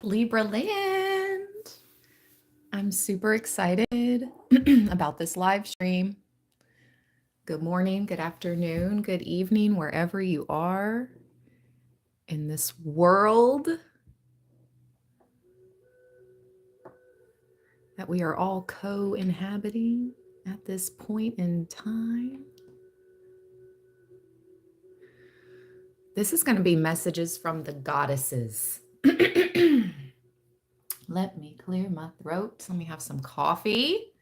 Libra land. I'm super excited about this live stream. Good morning, good afternoon, good evening, wherever you are in this world that we are all co-inhabiting at this point in time. This is going to be messages from the goddesses. Let me clear my throat. Let me have some coffee.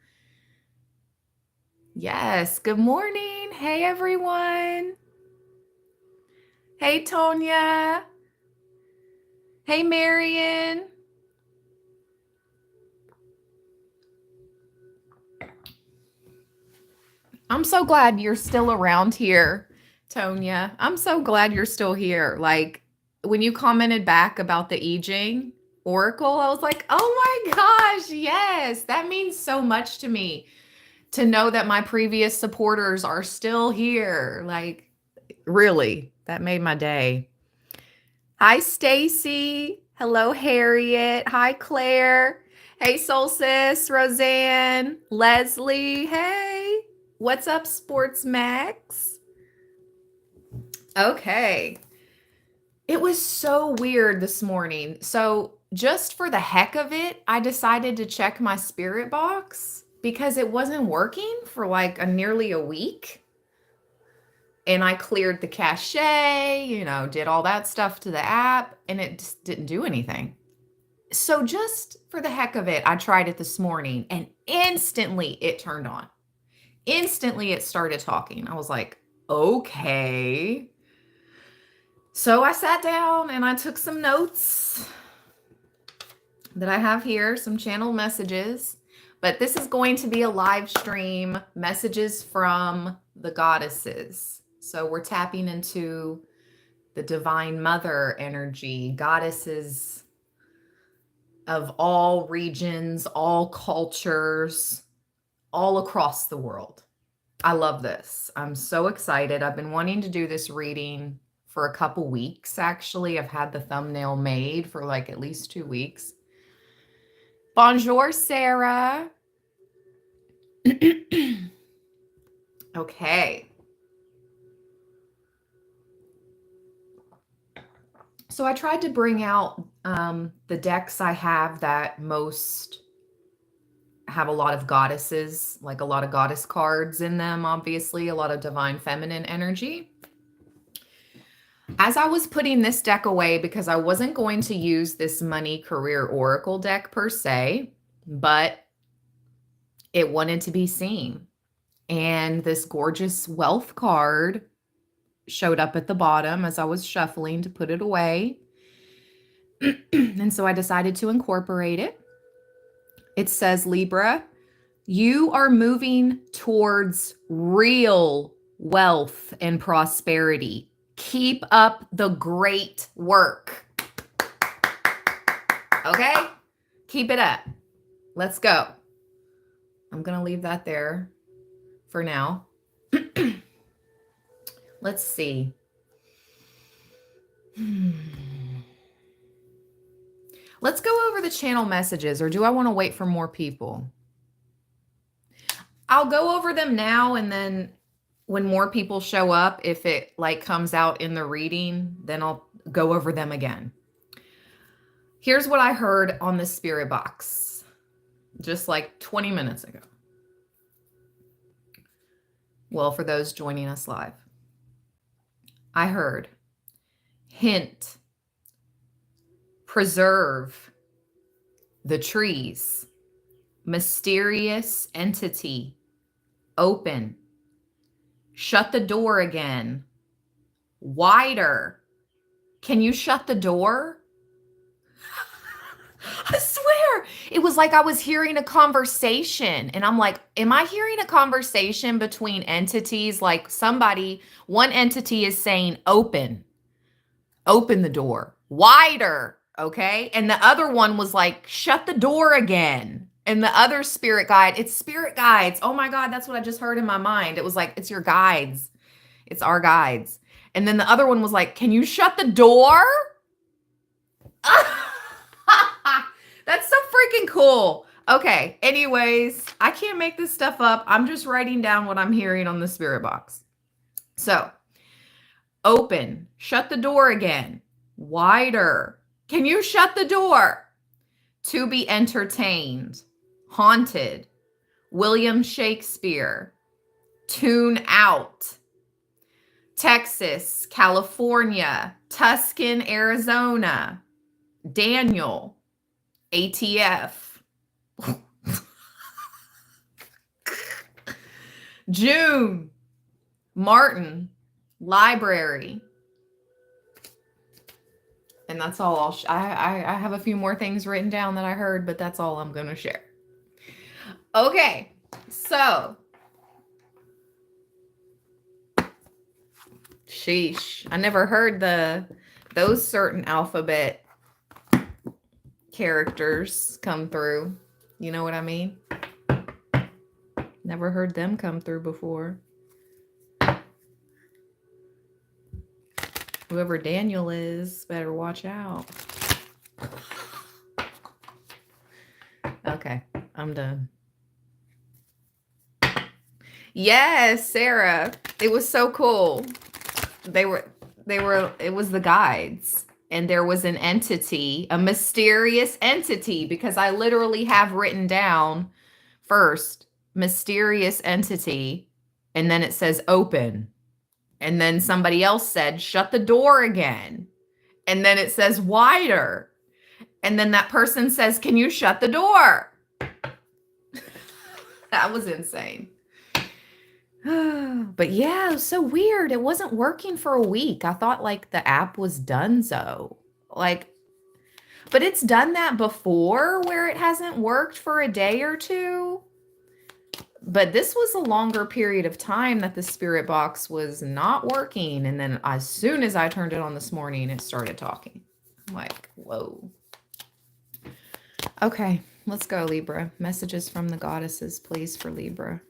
Yes, good morning. Hey, everyone. Hey, Tonya. Hey, Marion. I'm so glad you're still around here, Tonya. I'm so glad you're still here. Like, when you commented back about the I Ching Oracle, I was like, oh my gosh, yes. That means so much to me to know that my previous supporters are still here. Like, really, that made my day. Hi, Stacy. Hello, Harriet. Hi, Claire. Hey, Soul Sis, Roseanne, Leslie. Hey, what's up, Sports Max? Okay. It was so weird this morning. So, just for the heck of it, I decided to check my spirit box because it wasn't working for like nearly a week. And I cleared the cache, did all that stuff to the app, and it just didn't do anything. So just for the heck of it, I tried it this morning and instantly it turned on. Instantly it started talking. I was like, okay. So I sat down and I took some notes that I have here, some channel messages. But this is going to be a live stream, messages from the goddesses. So we're tapping into the divine mother energy, goddesses of all regions, all cultures, all across the world. I love this. I'm so excited. I've been wanting to do this reading for a couple weeks, actually. I've had the thumbnail made for like at least 2 weeks. Bonjour, Sarah. Okay. So I tried to bring out the decks I have that most have a lot of goddesses, like a lot of goddess cards in them, obviously, a lot of divine feminine energy. As I was putting this deck away, because I wasn't going to use this money career oracle deck per se, but it wanted to be seen. And this gorgeous wealth card showed up at the bottom as I was shuffling to put it away. And so I decided to incorporate it. It says, Libra, you are moving towards real wealth and prosperity. Keep up the great work. Okay? Keep it up. Let's go. I'm going to leave that there for now. Let's see. Let's go over the channel messages, or do I want to wait for more people? I'll go over them now, and then when more people show up, if it like comes out in the reading, then I'll go over them again. Here's what I heard on the spirit box just like 20 minutes ago. Well, for those joining us live, I heard hint, preserve the trees, mysterious entity, open, shut the door again, wider. Can you shut the door? I swear it was like I was hearing a conversation, and I'm like, am I hearing a conversation between entities? Like one entity is saying open the door, wider. Okay. And the other one was like, shut the door again. And the other spirit guide, it's spirit guides. Oh my God, that's what I just heard in my mind. It was like, it's your guides. It's our guides. And then the other one was like, can you shut the door? That's so freaking cool. Okay, anyways, I can't make this stuff up. I'm just writing down what I'm hearing on the spirit box. So, open, shut the door again, wider. Can you shut the door? To be entertained, haunted, William Shakespeare, tune out, Texas, California, Tuscan, Arizona, Daniel, ATF, June, Martin, library. And that's all I have a few more things written down that I heard, but that's all I'm going to share. Okay, so sheesh. I never heard those certain alphabet characters come through. You know what I mean? Never heard them come through before. Whoever Daniel is, better watch out. Okay, I'm done. Yes, Sarah. It was so cool. It was the guides. And there was an entity, a mysterious entity, because I literally have written down first, mysterious entity, and then it says open. And then somebody else said, shut the door again. And then it says wider. And then that person says, can you shut the door? That was insane. But yeah, it was so weird. It wasn't working for a week. I thought like the app was donezo. Like, but it's done that before where it hasn't worked for a day or two. But this was a longer period of time that the spirit box was not working. And then as soon as I turned it on this morning, it started talking. I'm like, whoa. Okay, let's go, Libra. Messages from the goddesses, please, for Libra.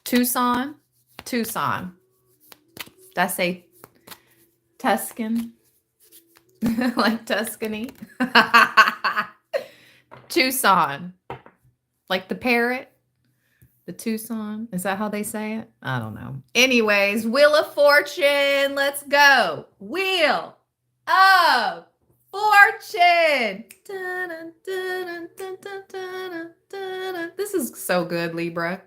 Tucson. That's a Tuscan. Like Tuscany. Tucson. Like the parrot. The Tucson. Is that how they say it? I don't know. Anyways, Wheel of Fortune. Let's go. Wheel of Fortune. This is so good, Libra.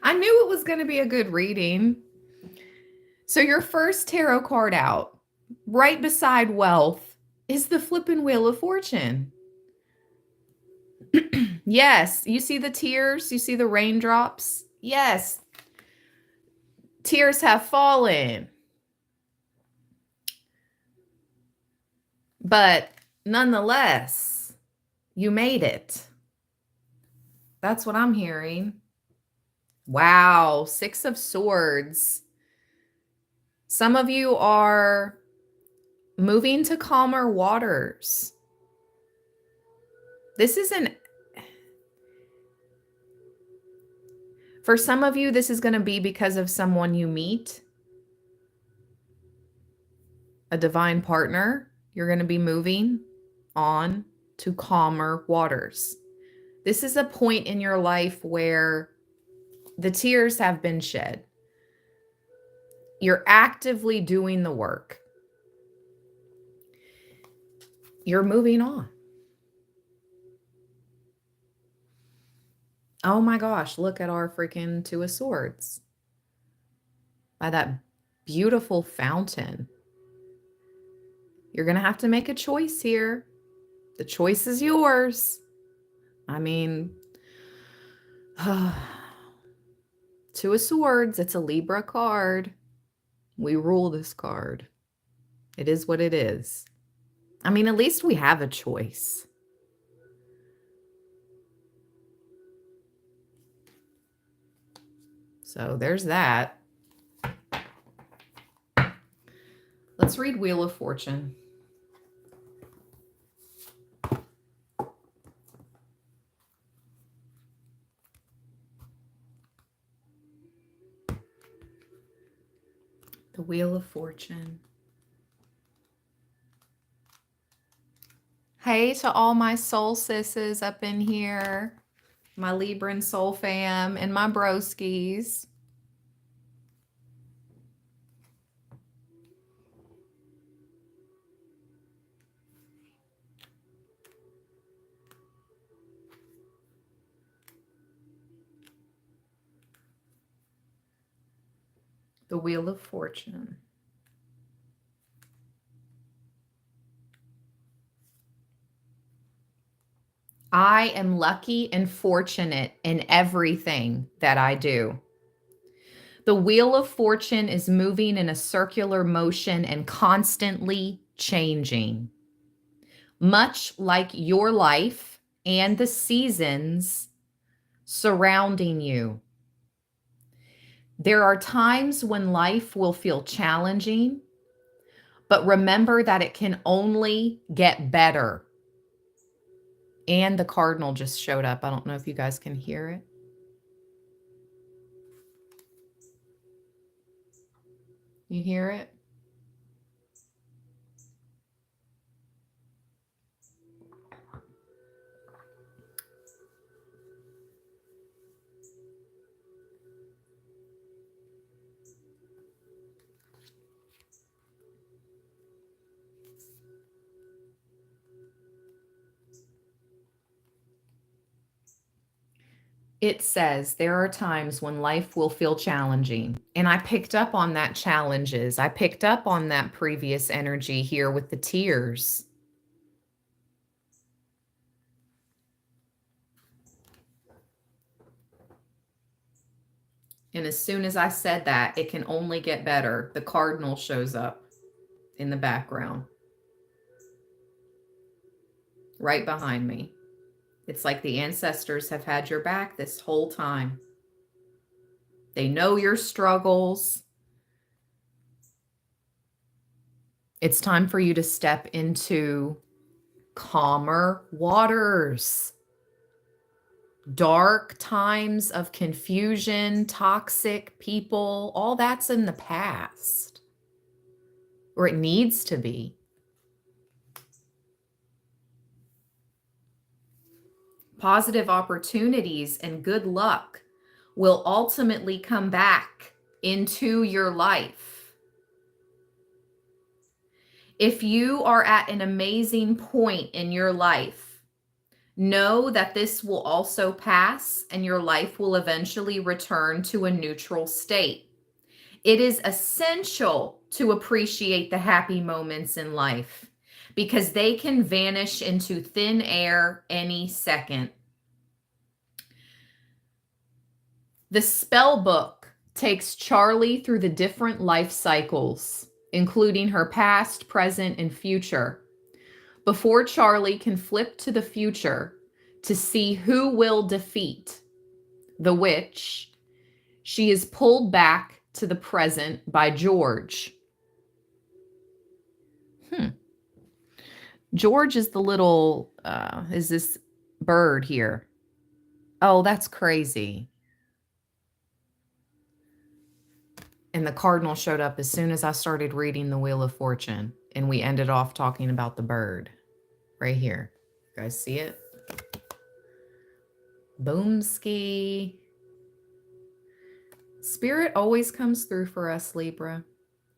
I knew it was going to be a good reading. So your first tarot card out, right beside wealth, is the flipping Wheel of Fortune. Yes, you see the tears? You see the raindrops? Yes. Tears have fallen. But nonetheless, you made it. That's what I'm hearing. Wow, 6 of Swords. Some of you are moving to calmer waters. This isn't... For some of you, this is going to be because of someone you meet. A divine partner. You're going to be moving on to calmer waters. This is a point in your life where the tears have been shed. You're actively doing the work. You're moving on. Oh my gosh, look at our freaking 2 of Swords. By that beautiful fountain. You're going to have to make a choice here. The choice is yours. I mean, 2 of Swords, it's a Libra card. We rule this card. It is what it is. I mean, at least we have a choice. So there's that. Let's read Wheel of Fortune. The Wheel of Fortune. Hey to all my soul sisses up in here, my Libra and soul fam, and my broskies. The Wheel of Fortune. I am lucky and fortunate in everything that I do. The Wheel of Fortune is moving in a circular motion and constantly changing. Much like your life and the seasons surrounding you. There are times when life will feel challenging, but remember that it can only get better. And the cardinal just showed up. I don't know if you guys can hear it. You hear it? It says there are times when life will feel challenging. And I picked up on that challenges. I picked up on that previous energy here with the tears. And as soon as I said that, it can only get better. The cardinal shows up in the background, right behind me. It's like the ancestors have had your back this whole time. They know your struggles. It's time for you to step into calmer waters. Dark times of confusion, toxic people, all that's in the past, or it needs to be. Positive opportunities and good luck will ultimately come back into your life. If you are at an amazing point in your life, know that this will also pass and your life will eventually return to a neutral state. It is essential to appreciate the happy moments in life because they can vanish into thin air any second. The spell book takes Charlie through the different life cycles, including her past, present, and future. Before Charlie can flip to the future to see who will defeat the witch, she is pulled back to the present by George. George is the little, is this bird here? Oh, that's crazy. And the cardinal showed up as soon as I started reading the Wheel of Fortune. And we ended off talking about the bird right here. You guys see it? Boomski. Spirit always comes through for us, Libra.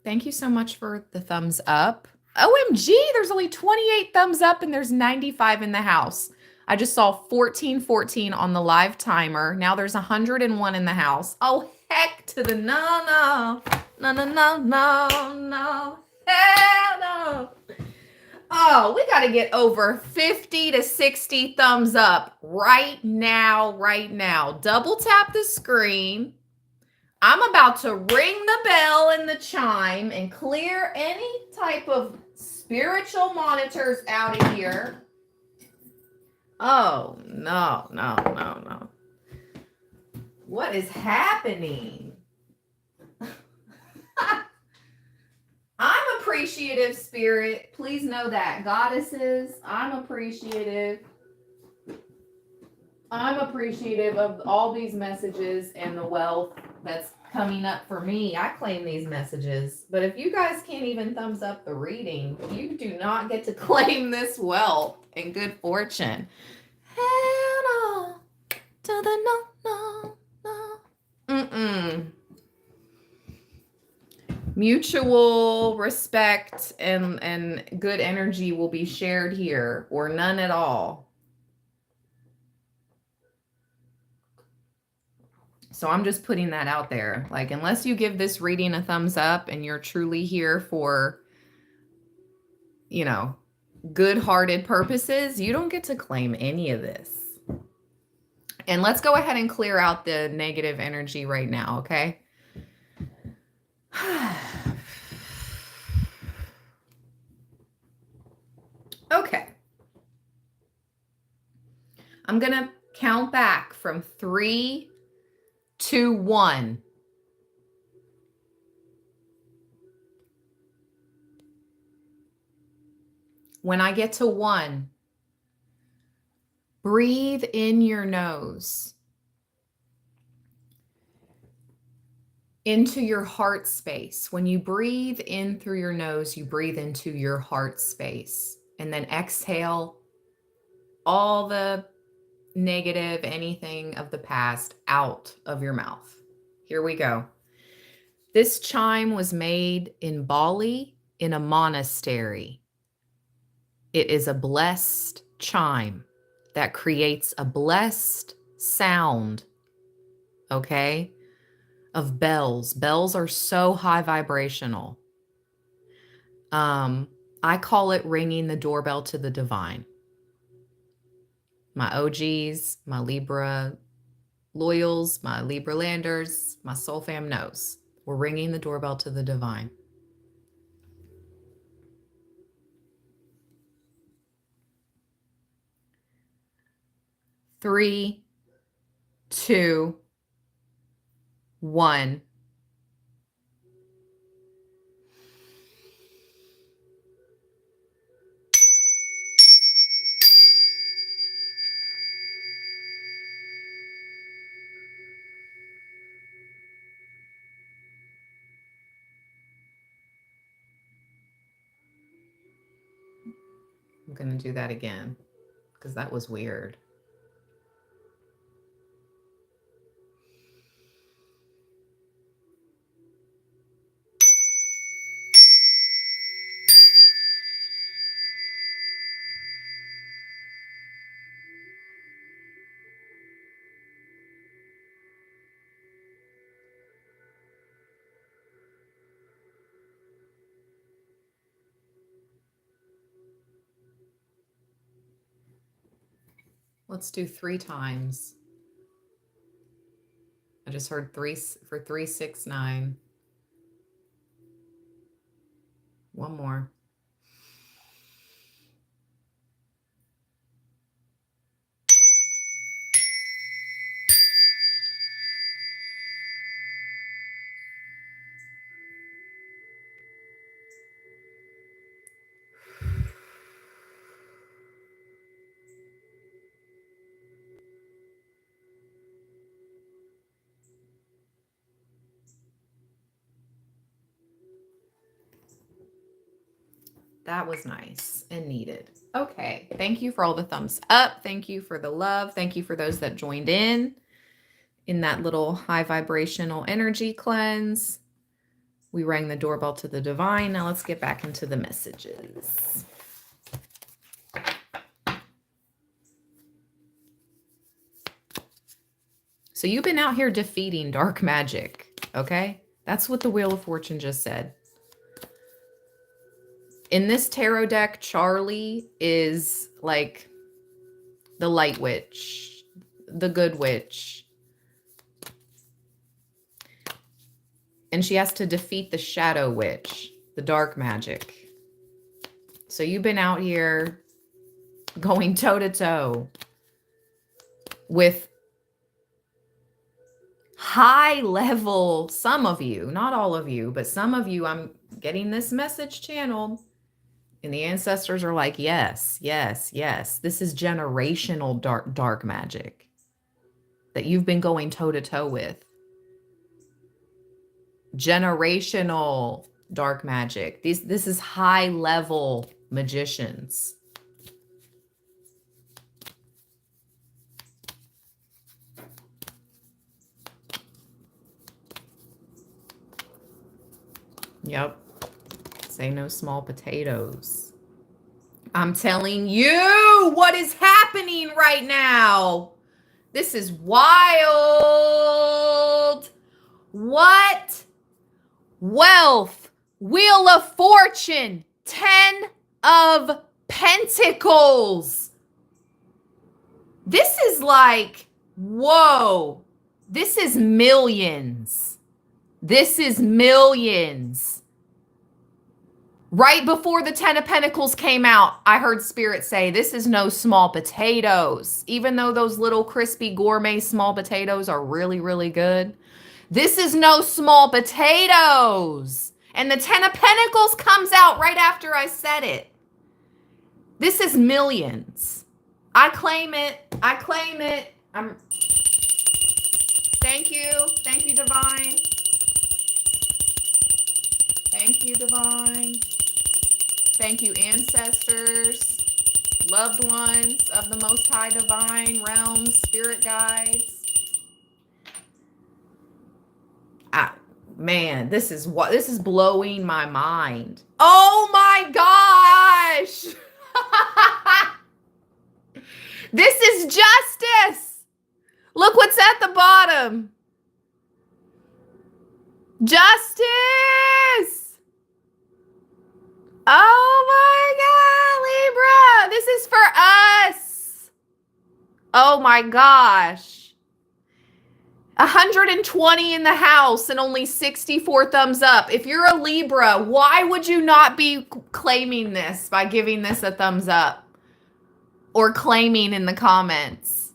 Thank you so much for the thumbs up. OMG, there's only 28 thumbs up and there's 95 in the house. I just saw 1414 on the live timer. Now there's 101 in the house. Oh, heck to the no. Hell no. Oh, we got to get over 50 to 60 thumbs up right now. Double tap the screen. I'm about to ring the bell and the chime and clear any type of spiritual monitors out of here. Oh, no. What is happening? I'm appreciative, Spirit. Please know that. Goddesses, I'm appreciative. I'm appreciative of all these messages and the wealth that's coming up for me. I claim these messages. But if you guys can't even thumbs up the reading, you do not get to claim this wealth and good fortune. Head on to the no. Mm-mm. Mutual respect and good energy will be shared here, or none at all. So I'm just putting that out there. Like, unless you give this reading a thumbs up and you're truly here for, you know, good-hearted purposes, you don't get to claim any of this. And let's go ahead and clear out the negative energy right now, okay? Okay. I'm going to count back from 3, 2, 1. When I get to 1, breathe in your nose into your heart space. When you breathe in through your nose, you breathe into your heart space. And then exhale all the negative, anything of the past out of your mouth. Here we go. This chime was made in Bali in a monastery. It is a blessed chime that creates a blessed sound, okay, of bells. Bells are so high vibrational. I call it ringing the doorbell to the divine. My OGs, my Libra loyals, my Libra landers, my soul fam knows. We're ringing the doorbell to the divine. Three, 2, 1. I'm going to do that again because that was weird. Let's do 3 times. I just heard 3 for 3, 6, 9. One more. That was nice and needed. Okay. Thank you for all the thumbs up. Thank you for the love. Thank you for those that joined in that little high vibrational energy cleanse. We rang the doorbell to the divine. Now let's get back into the messages. So you've been out here defeating dark magic, okay? That's what the Wheel of Fortune just said. In this tarot deck, Charlie is like the light witch, the good witch. And she has to defeat the shadow witch, the dark magic. So you've been out here going toe-to-toe with high level, some of you, not all of you, but some of you, I'm getting this message channeled. And the ancestors are like, yes, yes, yes. This is generational dark magic that you've been going toe-to-toe with. generational dark magic. This is high level magicians. Yep. Say no small potatoes. I'm telling you what is happening right now. This is wild. What? Wealth, Wheel of Fortune, 10 of Pentacles. This is like, whoa. This is millions. This is millions. Right before the 10 of Pentacles came out, I heard Spirit say, this is no small potatoes. Even though those little crispy gourmet small potatoes are really, really good. This is no small potatoes. And the 10 of Pentacles comes out right after I said it. This is millions. I claim it. I claim it. Thank you. Thank you, Divine. Thank you, Divine. Thank you, ancestors, loved ones of the Most High Divine realms, spirit guides. Man, this is blowing my mind. Oh my gosh! This is justice. Look what's at the bottom. Justice. Oh my God, Libra. This is for us. Oh my gosh. 120 in the house and only 64 thumbs up. If you're a Libra, why would you not be claiming this by giving this a thumbs up or claiming in the comments?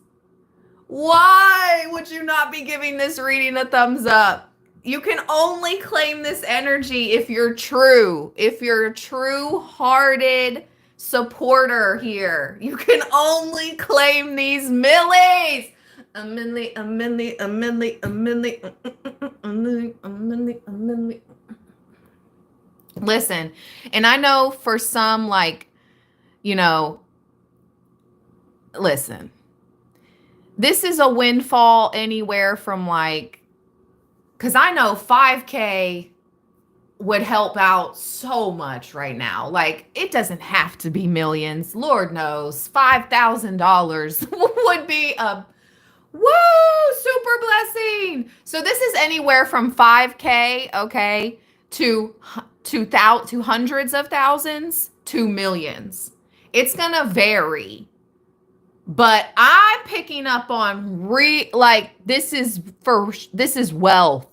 Why would you not be giving this reading a thumbs up? You can only claim this energy if you're true. If you're a true-hearted supporter here. You can only claim these millies. A milli. Listen, and I know for some, like, you know, listen, this is a windfall anywhere from like, because I know 5K would help out so much right now. Like, it doesn't have to be millions. Lord knows, $5,000 would be a woo, super blessing. So this is anywhere from 5K, okay, to hundreds of thousands to millions. It's gonna vary, but I'm picking up on this is wealth,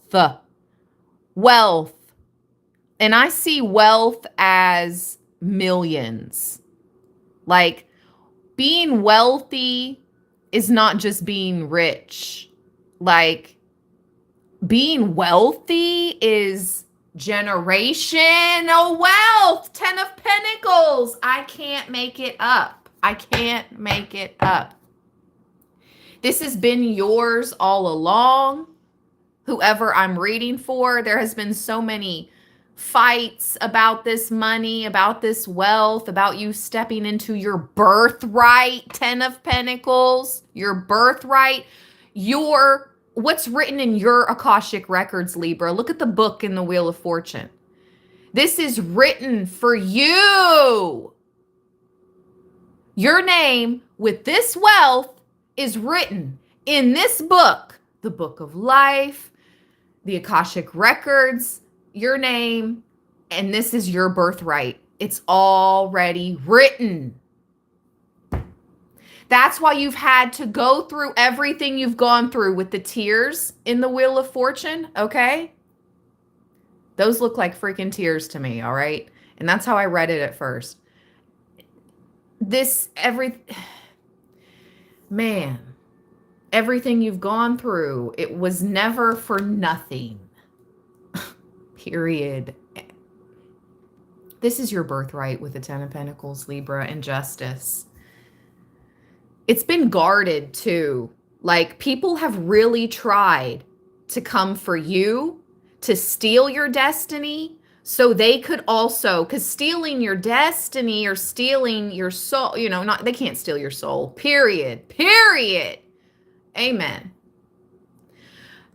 and I see wealth as millions. Like, being wealthy is not just being rich. Like, being wealthy is generational wealth. 10 of Pentacles. I can't make it up. I can't make it up. This has been yours all along. Whoever I'm reading for, there has been so many fights about this money, about this wealth, about you stepping into your birthright. 10 of Pentacles, your birthright, what's written in your Akashic records, Libra. Look at the book in the Wheel of Fortune. This is written for you. Your name with this wealth is written in this book, the Book of Life, the Akashic records, your name, and this is your birthright. It's already written. That's why you've had to go through everything you've gone through with the tears in the Wheel of Fortune, okay? Those look like freaking tears to me, all right? And that's how I read it at first. Everything you've gone through, it was never for nothing. Period. This is your birthright with the 10 of Pentacles, Libra, and justice. It's been guarded too. Like, people have really tried to come for you, to steal your destiny so they could also, because stealing your destiny or stealing your soul, you know, not, they can't steal your soul, period. Amen.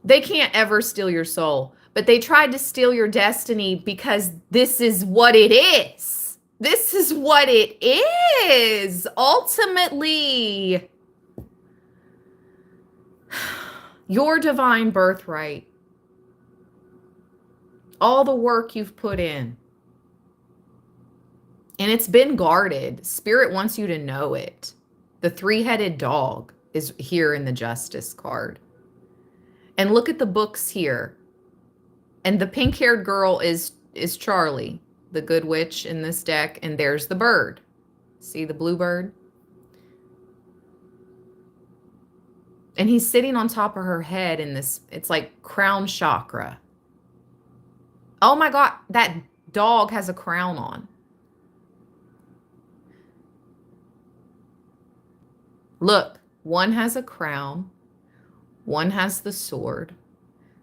They can't ever steal your soul, but they tried to steal your destiny because this is what it is. This is what it is. Ultimately, your divine birthright, all the work you've put in, and it's been guarded. Spirit wants you to know it. The three-headed dog is here in the Justice card. And look at the books here. And the pink-haired girl is Charlie, the good witch in this deck. And there's the bird. See the blue bird? And he's sitting on top of her head in this, it's like crown chakra. Oh my God, that dog has a crown on. Look, one has a crown, one has the sword,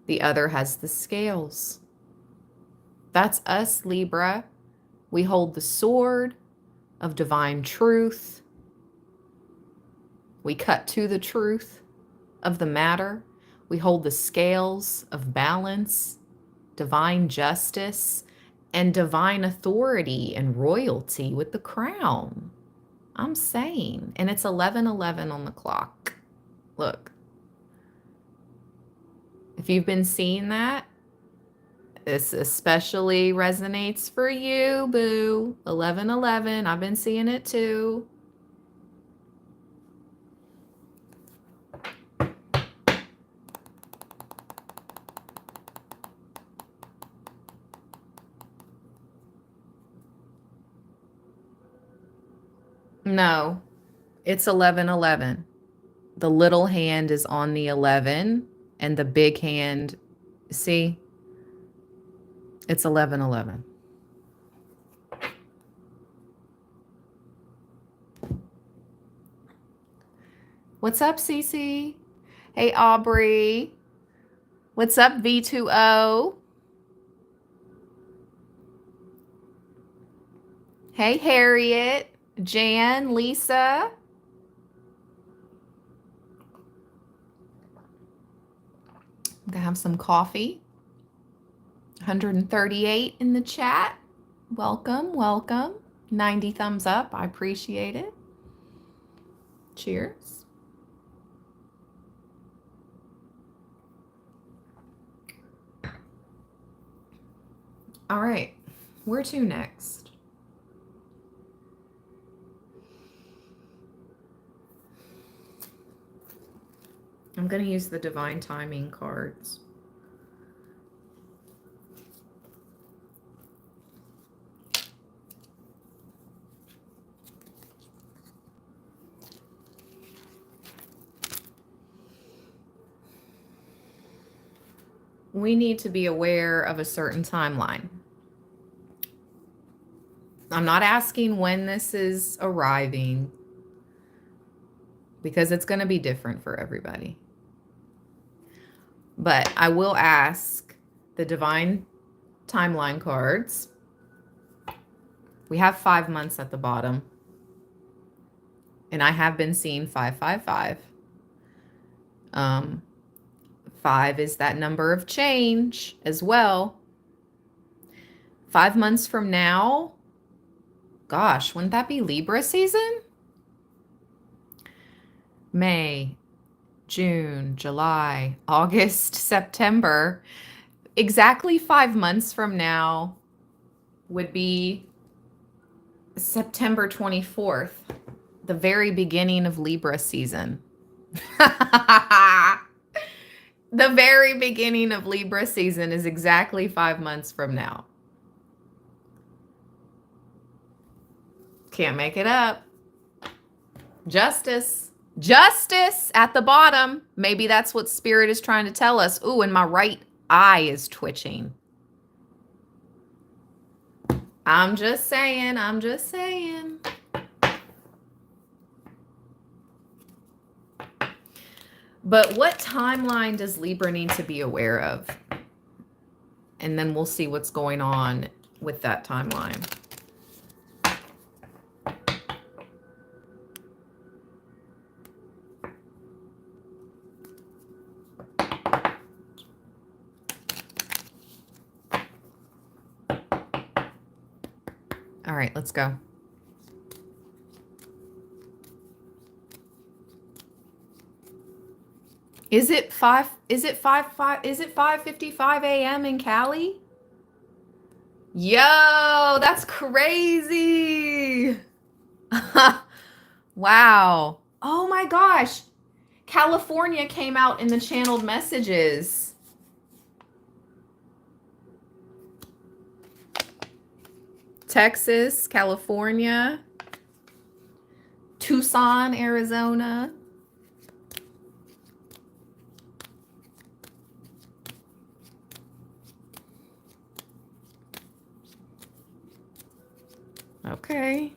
the other has the scales. That's us, Libra. We hold the sword of divine truth. We cut to the truth of the matter. We hold the scales of balance, divine justice, and divine authority and royalty with the crown. I'm saying. And it's 11:11 on the clock. Look. If you've been seeing that, this especially resonates for you, boo. 11:11. I've been seeing it too. No, it's 11:11. The little hand is on the 11 and the big hand, see? It's 11:11. What's up, Cece? Hey, Aubrey. What's up, V2O? Hey, Harriet, Jan, Lisa. I'm gonna have some coffee. 138 in the chat. Welcome, welcome. 90 thumbs up. I appreciate it. Cheers. All right, where to next? I'm going to use the divine timing cards. We need to be aware of a certain timeline. I'm not asking when this is arriving because it's going to be different for everybody. But I will ask the divine timeline cards. We have 5 months at the bottom. And I have been seeing 555. 5 is that number of change as well. 5 months from now, gosh, wouldn't that be Libra season? May, June, July, August, September. Exactly 5 months from now would be September 24th, the very beginning of Libra season. The very beginning of Libra season is exactly 5 months from now. Can't make it up. Justice. Justice at the bottom. Maybe that's what Spirit is trying to tell us. Ooh, and my right eye is twitching. I'm just saying. I'm just saying. But what timeline does Libra need to be aware of? and then we'll see what's going on with that timeline. All right, let's go. Is it 5:55 a.m. in Cali? Yo, that's crazy. Wow. Oh my gosh. California came out in the channeled messages. Texas, California, Tucson, Arizona. Okay.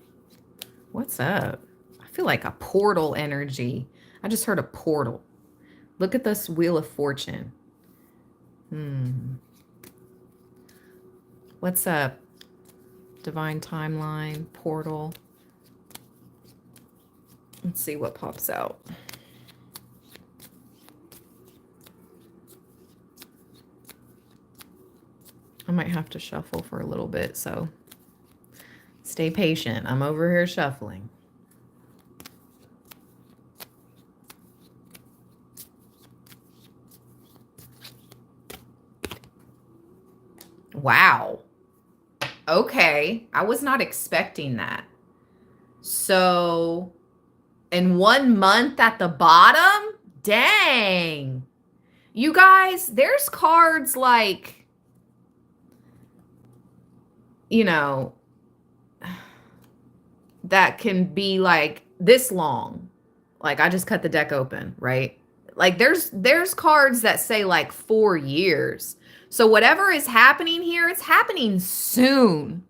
What's up? I feel like a portal energy. I just heard a portal. Look at this Wheel of Fortune. What's up? Divine timeline, portal. Let's see what pops out. I might have to shuffle for a little bit, so stay patient. I'm over here shuffling. Wow. Okay. I was not expecting that. So, in 1 month at the bottom? Dang. You guys, there's cards like, you know, that can be like this long. Like I just cut the deck open, right? Like there's cards that say like 4 years. So whatever is happening here, it's happening soon.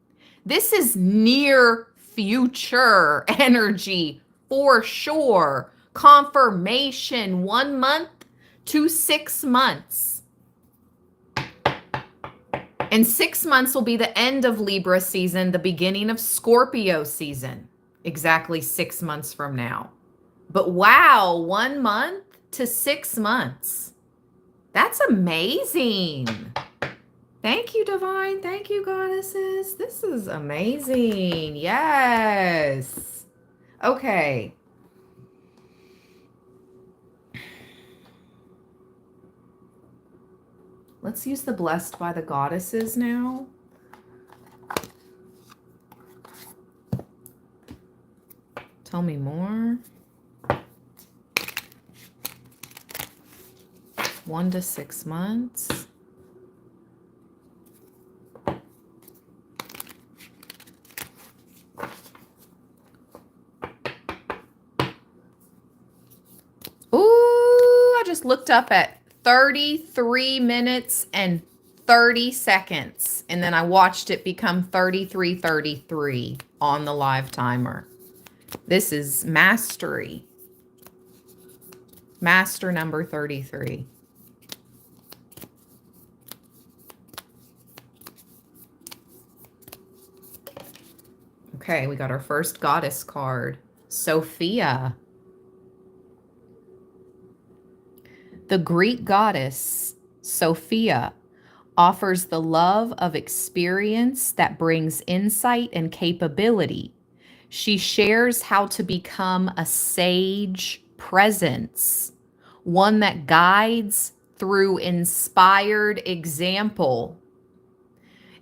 This is near future energy for sure. Confirmation 1 month to 6 months. And 6 months will be the end of Libra season, the beginning of Scorpio season. Exactly 6 months from now. But wow, 1 month to 6 months. That's amazing. Thank you, Divine. Thank you, Goddesses. This is amazing. Yes. Okay. Let's use the Blessed by the Goddesses now. Tell me more. 1 to 6 months. Ooh, I just looked up at 33 minutes and 30 seconds. And then I watched it become 33:33 on the live timer. This is mastery. Master number 33. Okay, we got our first goddess card, Sophia. The Greek goddess, Sophia, offers the love of experience that brings insight and capability. She shares how to become a sage presence, one that guides through inspired example.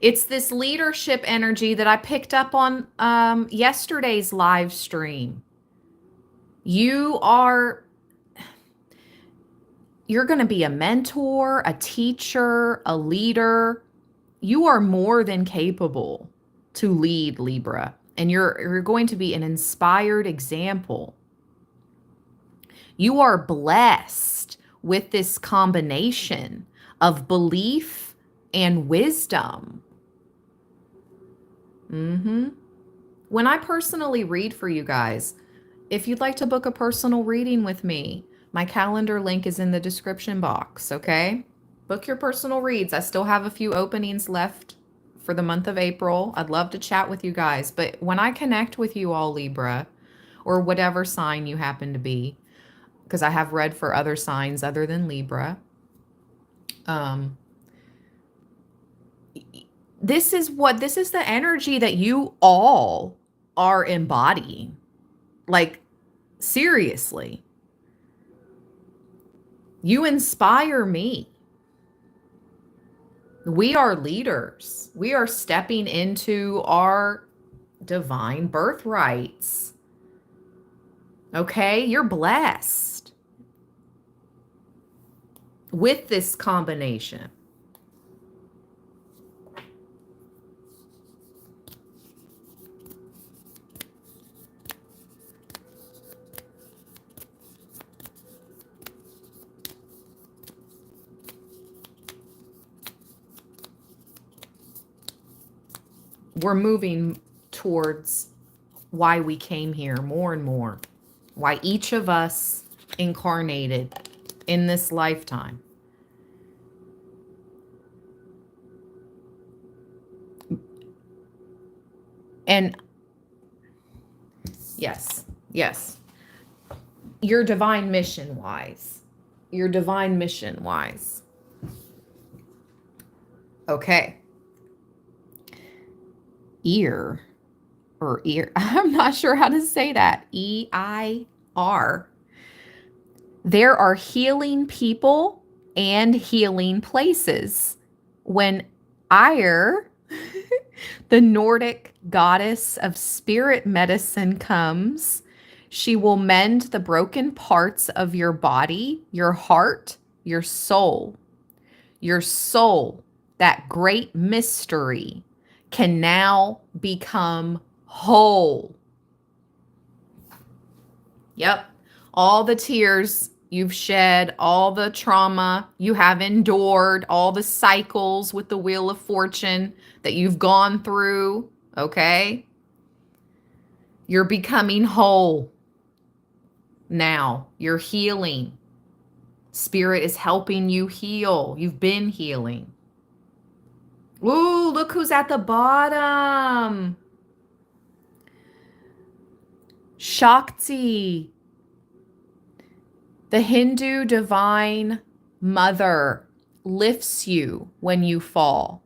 It's this leadership energy that I picked up on yesterday's live stream. You're going to be a mentor, a teacher, a leader. You are more than capable to lead, Libra, and you're going to be an inspired example. You are blessed with this combination of belief and wisdom. When I personally read for you guys, if you'd like to book a personal reading with me, my calendar link is in the description box, okay? Book your personal reads. I still have a few openings left for the month of April. I'd love to chat with you guys. But when I connect with you all, Libra, or whatever sign you happen to be, because I have read for other signs other than Libra, this is the energy that you all are embodying. Like, seriously. You inspire me. We are leaders. We are stepping into our divine birthrights. Okay? You're blessed with this combination. We're moving towards why we came here more and more. Why each of us incarnated in this lifetime. And yes, your divine mission wise. Okay. Ear. I'm not sure how to say that. EIR. There are healing people and healing places. When Eir, the Nordic goddess of spirit medicine, comes, she will mend the broken parts of your body, your heart, your soul. Your soul, that great mystery, can now become whole. Yep. All the tears you've shed, all the trauma you have endured, all the cycles with the Wheel of Fortune that you've gone through, okay? You're becoming whole now. You're healing. Spirit is helping you heal. You've been healing. Ooh, look who's at the bottom. Shakti, the Hindu divine mother, lifts you when you fall,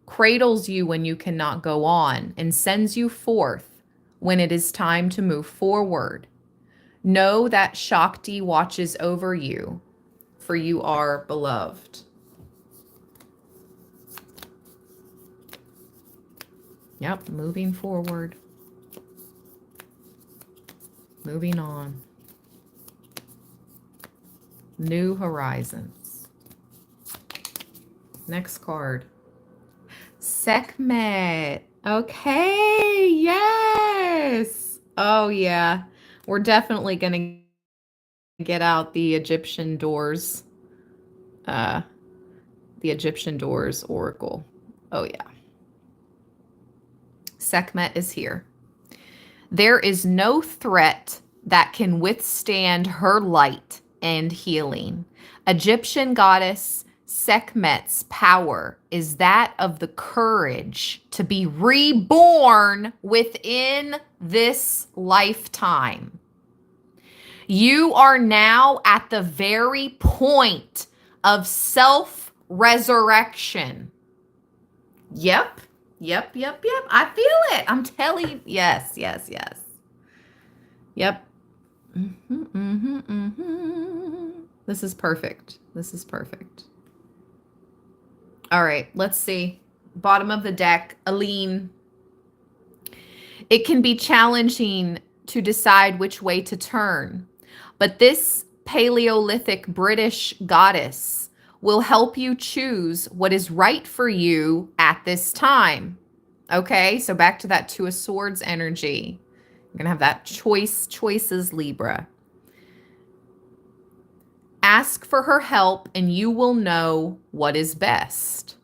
cradles you when you cannot go on, and sends you forth when it is time to move forward. Know that Shakti watches over you, for you are beloved. Yep, moving forward. Moving on. New horizons. Next card. Sekhmet. Okay, yes. Oh, yeah. We're definitely going to get out the Egyptian doors. The Egyptian doors oracle. Oh, yeah. Sekhmet is here. There is no threat that can withstand her light and healing. Egyptian goddess Sekhmet's power is that of the courage to be reborn within this lifetime. You are now at the very point of self-resurrection. Yep. I feel it. I'm telling you. Yes. Yep. This is perfect. All right, let's see. Bottom of the deck, Aline. It can be challenging to decide which way to turn, but this Paleolithic British goddess will help you choose what is right for you at this time. Okay, so back to that Two of Swords energy. You're going to have that choices, Libra. Ask for her help and you will know what is best.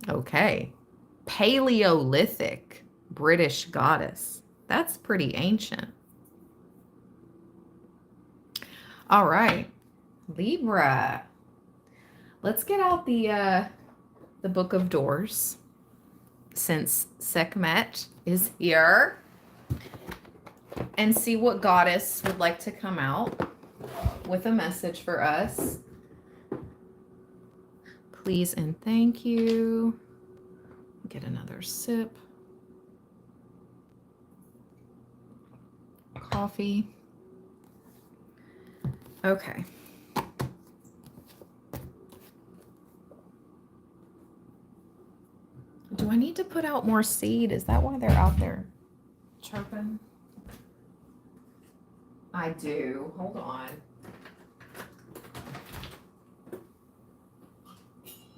Okay, Paleolithic British goddess. That's pretty ancient. All right, Libra. Let's get out the Book of Doors, since Sekhmet is here, and see what goddess would like to come out with a message for us. Please and thank you. Get another sip. Coffee. Okay. Do I need to put out more seed? Is that why they're out there chirping? I do. Hold on.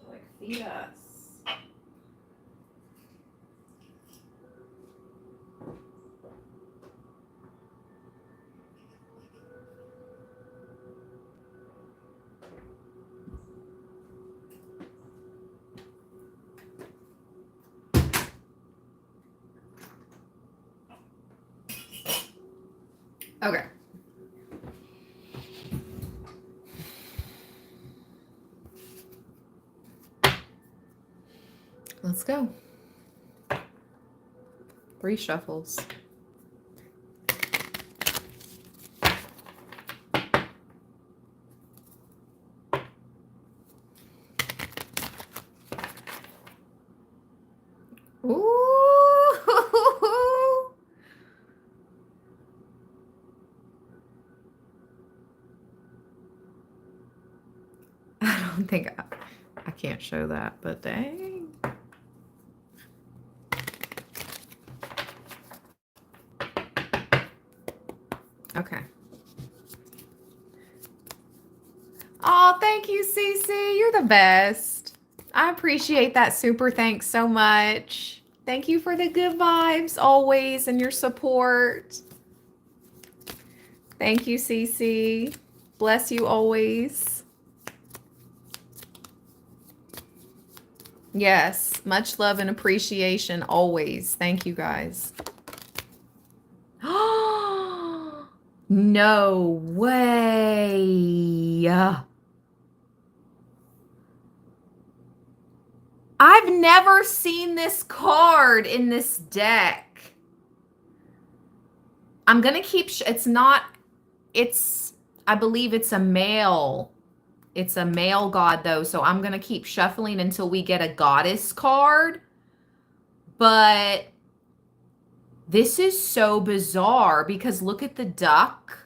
Like, feed us. Okay. Let's go. 3 shuffles. Ooh. I don't think I can't show that, but dang. Okay. Oh, thank you, Cece. You're the best. I appreciate that super thanks so much. Thank you for the good vibes always and your support. Thank you, Cece. Bless you always. Yes, much love and appreciation always. Thank you, guys. No way. I've never seen this card in this deck. I'm going to keep, I believe it's a male. It's a male god though. So I'm going to keep shuffling until we get a goddess card. But this is so bizarre because look at the duck.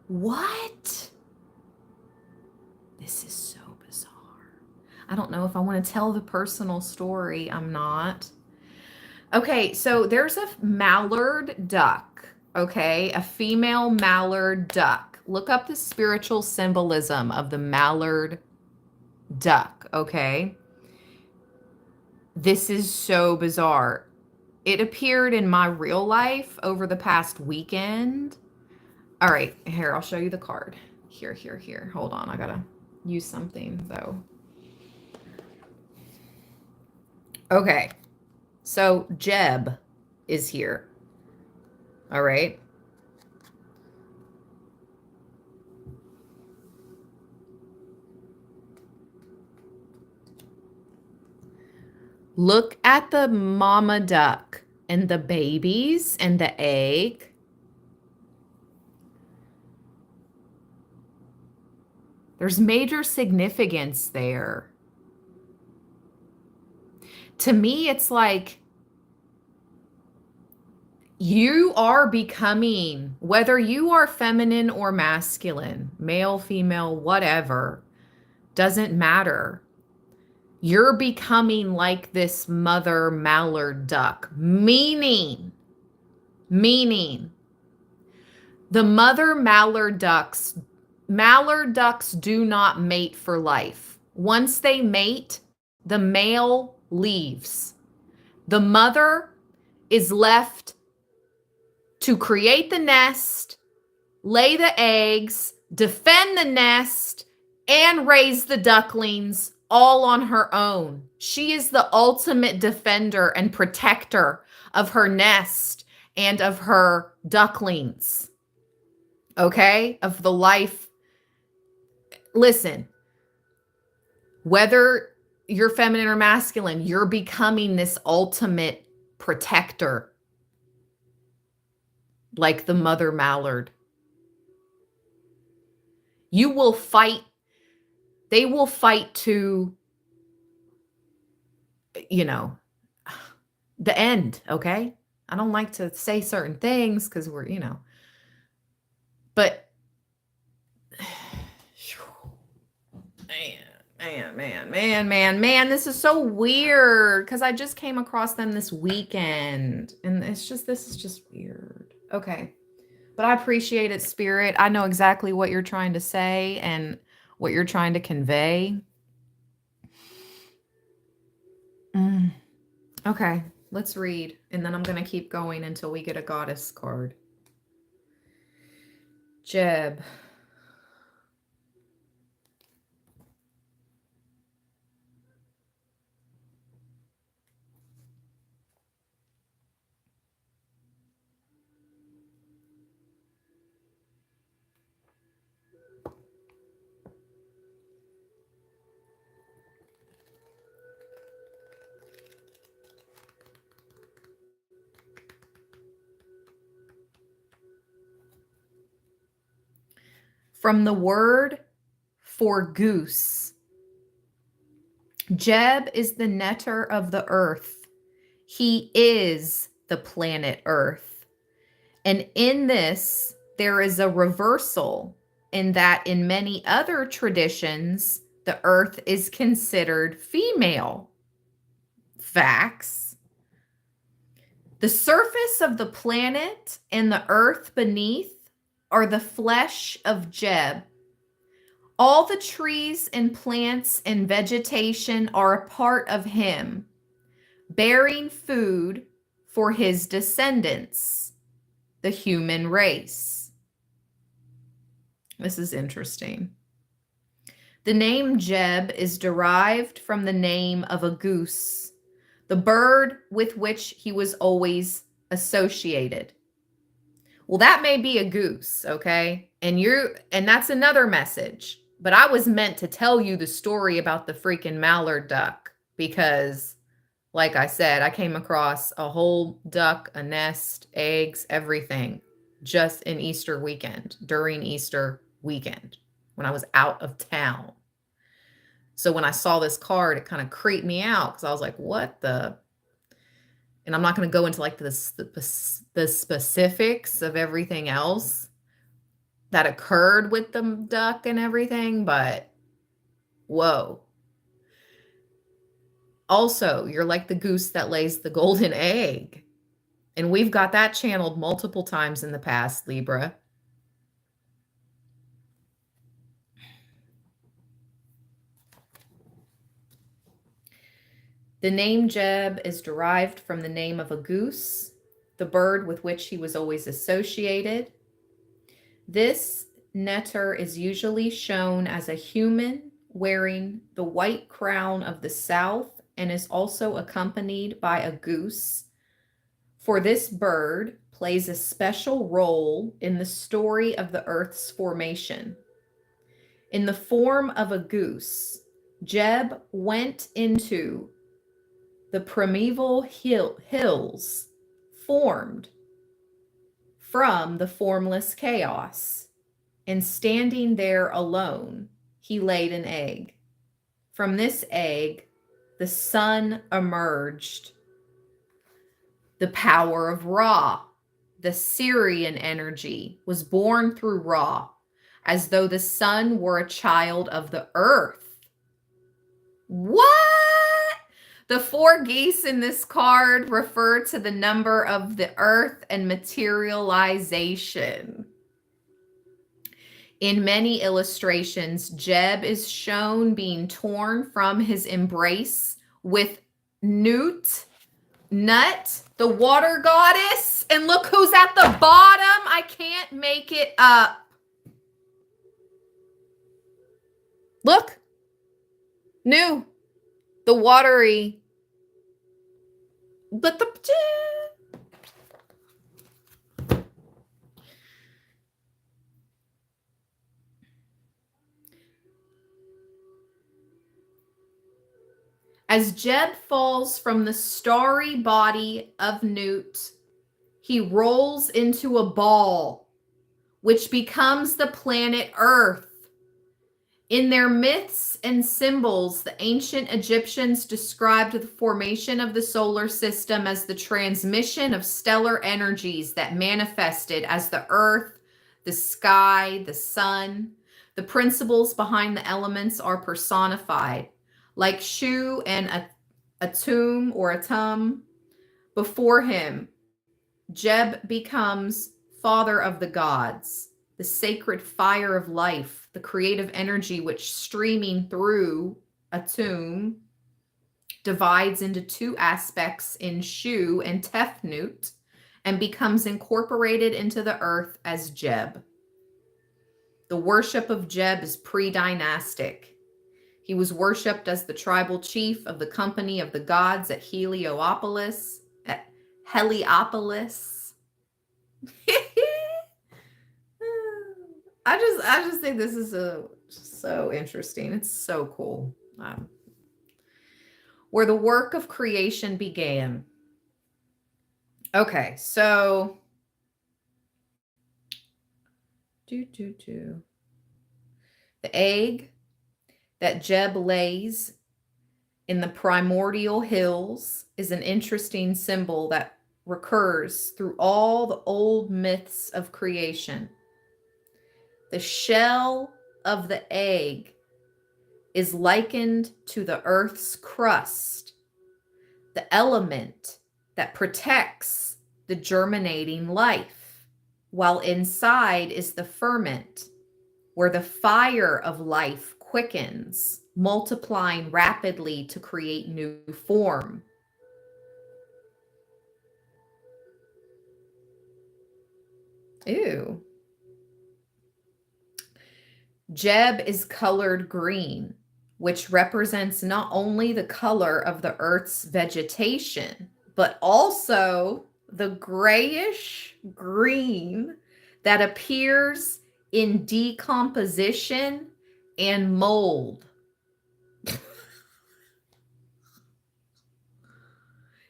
What? This is so bizarre. I don't know if I want to tell the personal story. I'm not. Okay, so there's a mallard duck, okay? A female mallard duck. Look up the spiritual symbolism of the mallard duck, okay? This is so bizarre. It appeared in my real life over the past weekend. All right, here, I'll show you the card. Here. Hold on, I gotta use something though. Okay, so Jeb is here. All right. Look at the mama duck and the babies and the egg. There's major significance there. To me, it's like you are becoming, whether you are feminine or masculine, male, female, whatever, doesn't matter. You're becoming like this mother mallard duck, meaning the mother mallard ducks do not mate for life. Once they mate, the male leaves. The mother is left to create the nest, lay the eggs, defend the nest, and raise the ducklings all on her own. She is the ultimate defender and protector of her nest and of her ducklings, okay? Of the life listen, whether you're feminine or masculine, you're becoming this ultimate protector, like the mother mallard. You will fight. They will fight to, you know, the end, okay? I don't like to say certain things because we're, but man, this is so weird because I just came across them this weekend and this is just weird. Okay. But I appreciate it, Spirit. I know exactly what you're trying to say and what you're trying to convey. Okay, let's read. And then I'm going to keep going until we get a goddess card. Jeb. From the word for goose, Jeb is the netter of the earth. He is the planet Earth. And in this, there is a reversal in that in many other traditions, the earth is considered female. Facts. The surface of the planet and the earth beneath are the flesh of Jeb. All the trees and plants and vegetation are a part of him, bearing food for his descendants, the human race. This is interesting. The name Jeb is derived from the name of a goose, the bird with which he was always associated. Well, that may be a goose, okay? And that's another message. But I was meant to tell you the story about the freaking mallard duck because, like I said, I came across a whole duck, a nest, eggs, everything just in Easter weekend, during Easter weekend when I was out of town. So when I saw this card, it kind of creeped me out because I was like, what the? And I'm not going to go into like the specifics of everything else that occurred with the duck and everything, but whoa. Also, you're like the goose that lays the golden egg. And we've got that channeled multiple times in the past, Libra. The name Jeb is derived from the name of a goose, the bird with which he was always associated. This netter is usually shown as a human wearing the white crown of the south and is also accompanied by a goose. For this bird plays a special role in the story of the Earth's formation. In the form of a goose, Jeb went into the primeval hills formed from the formless chaos, and standing there alone, he laid an egg. From this egg, the sun emerged. The power of Ra, the Syrian energy, was born through Ra, as though the sun were a child of the earth. What? The 4 geese in this card refer to the number of the earth and materialization. In many illustrations, Jeb is shown being torn from his embrace with Nut, the water goddess. And look who's at the bottom. I can't make it up. Look. New. The watery. But the As Jeb falls from the starry body of Newt, he rolls into a ball, which becomes the planet Earth. In their myths and symbols, the ancient Egyptians described the formation of the solar system as the transmission of stellar energies that manifested as the earth, the sky, the sun. The principles behind the elements are personified, like Shu and Atum or Atum. Before him, Jeb becomes father of the gods, the sacred fire of life, the creative energy which streaming through Atum divides into two aspects in Shu and Tefnut and becomes incorporated into the earth as Jeb. The worship of Jeb is pre-dynastic. He was worshipped as the tribal chief of the company of the gods at Heliopolis. I just think this is so interesting. It's so cool. Where the work of creation began. Okay, so the egg that Jeb lays in the primordial hills is an interesting symbol that recurs through all the old myths of creation. The shell of the egg is likened to the earth's crust, the element that protects the germinating life, while inside is the ferment, where the fire of life quickens, multiplying rapidly to create new form. Ew. Jeb is colored green, which represents not only the color of the earth's vegetation, but also the grayish green that appears in decomposition and mold.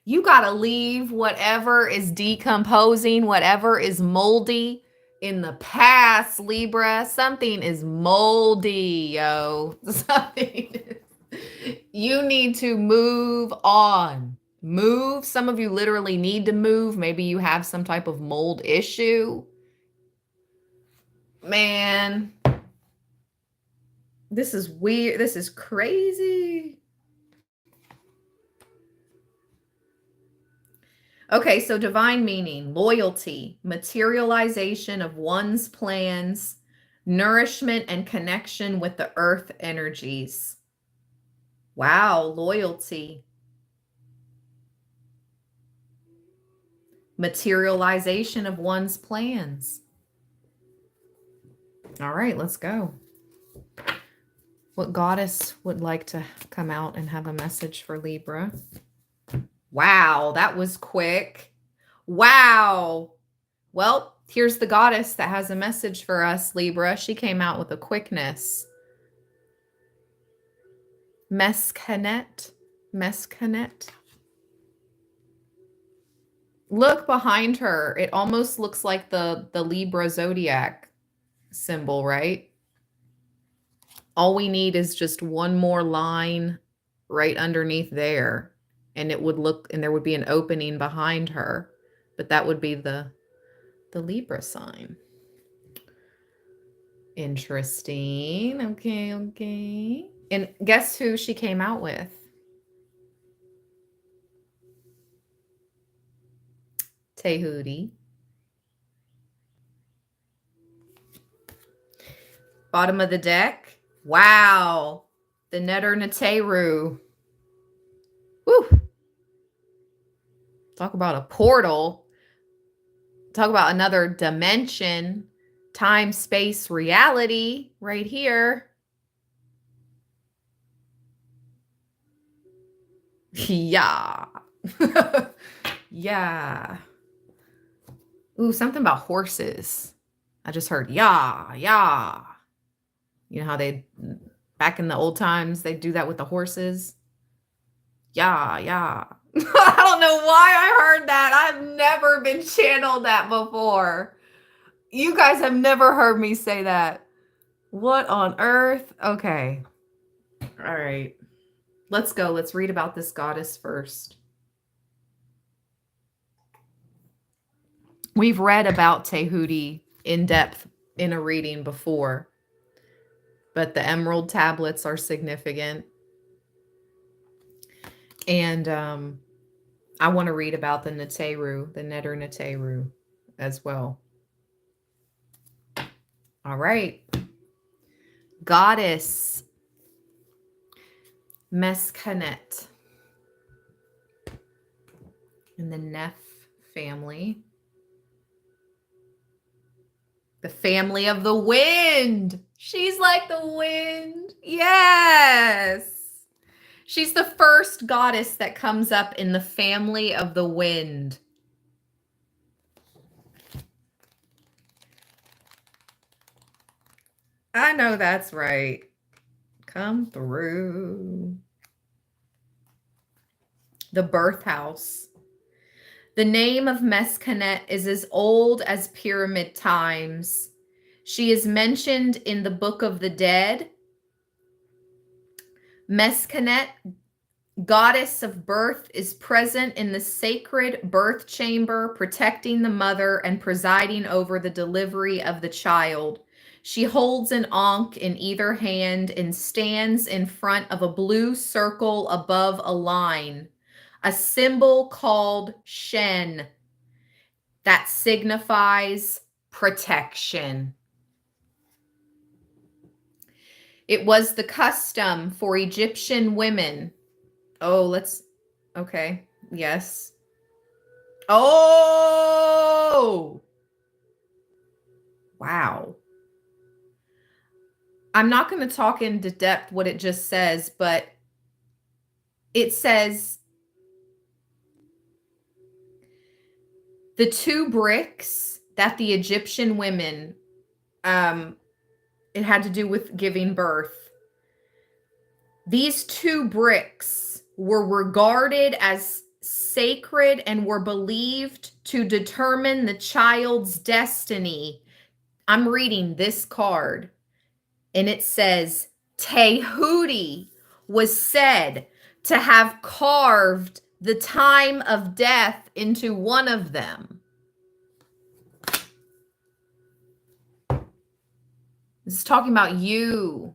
You got to leave whatever is decomposing, whatever is moldy in the past, Libra. Something is moldy, yo. You need to move on. Move. Some of you literally need to move. Maybe you have some type of mold issue. Man, this is weird. This is crazy. Okay, so divine meaning, loyalty, materialization of one's plans, nourishment and connection with the earth energies. Wow, loyalty. Materialization of one's plans. All right, let's go. What goddess would like to come out and have a message for Libra? Wow, that was quick. Wow. Well, here's the goddess that has a message for us, Libra. She came out with a quickness. Mescanet. Look behind her. It almost looks like the Libra zodiac symbol, right? All we need is just one more line right underneath there. And it would look, and there would be an opening behind her, but that would be the Libra sign. Interesting. Okay. And guess who she came out with? Tehuti. Bottom of the deck. Wow. The Netter Neteru. Woo. Talk about a portal. Talk about another dimension, time, space, reality right here. Yeah. Yeah. Ooh, something about horses. I just heard, yeah. You know how they, back in the old times, they do that with the horses. Yeah, yeah. I don't know why I heard that. I've never been channeled that before. You guys have never heard me say that. What on earth? Okay. All right. Let's go. Let's read about this goddess first. We've read about Tehuti in depth in a reading before, but the emerald tablets are significant. And I want to read about the Neteru, the Neter Neteru as well. All right. Goddess Meskenet in the Neph family. The family of the wind. She's like the wind. Yes. She's the first goddess that comes up in the family of the wind. I know that's right. Come through. The birth house. The name of Meskenet is as old as pyramid times. She is mentioned in the Book of the Dead. Meskenet, goddess of birth, is present in the sacred birth chamber, protecting the mother and presiding over the delivery of the child. She holds an ankh in either hand and stands in front of a blue circle above a line, a symbol called Shen that signifies protection. It was the custom for Egyptian women. Okay, yes. Oh, wow. I'm not going to talk into depth what it just says, but it says the two bricks that the Egyptian women, it had to do with giving birth. These two bricks were regarded as sacred and were believed to determine the child's destiny. I'm reading this card, and it says Tehuti was said to have carved the time of death into one of them. This is talking about you.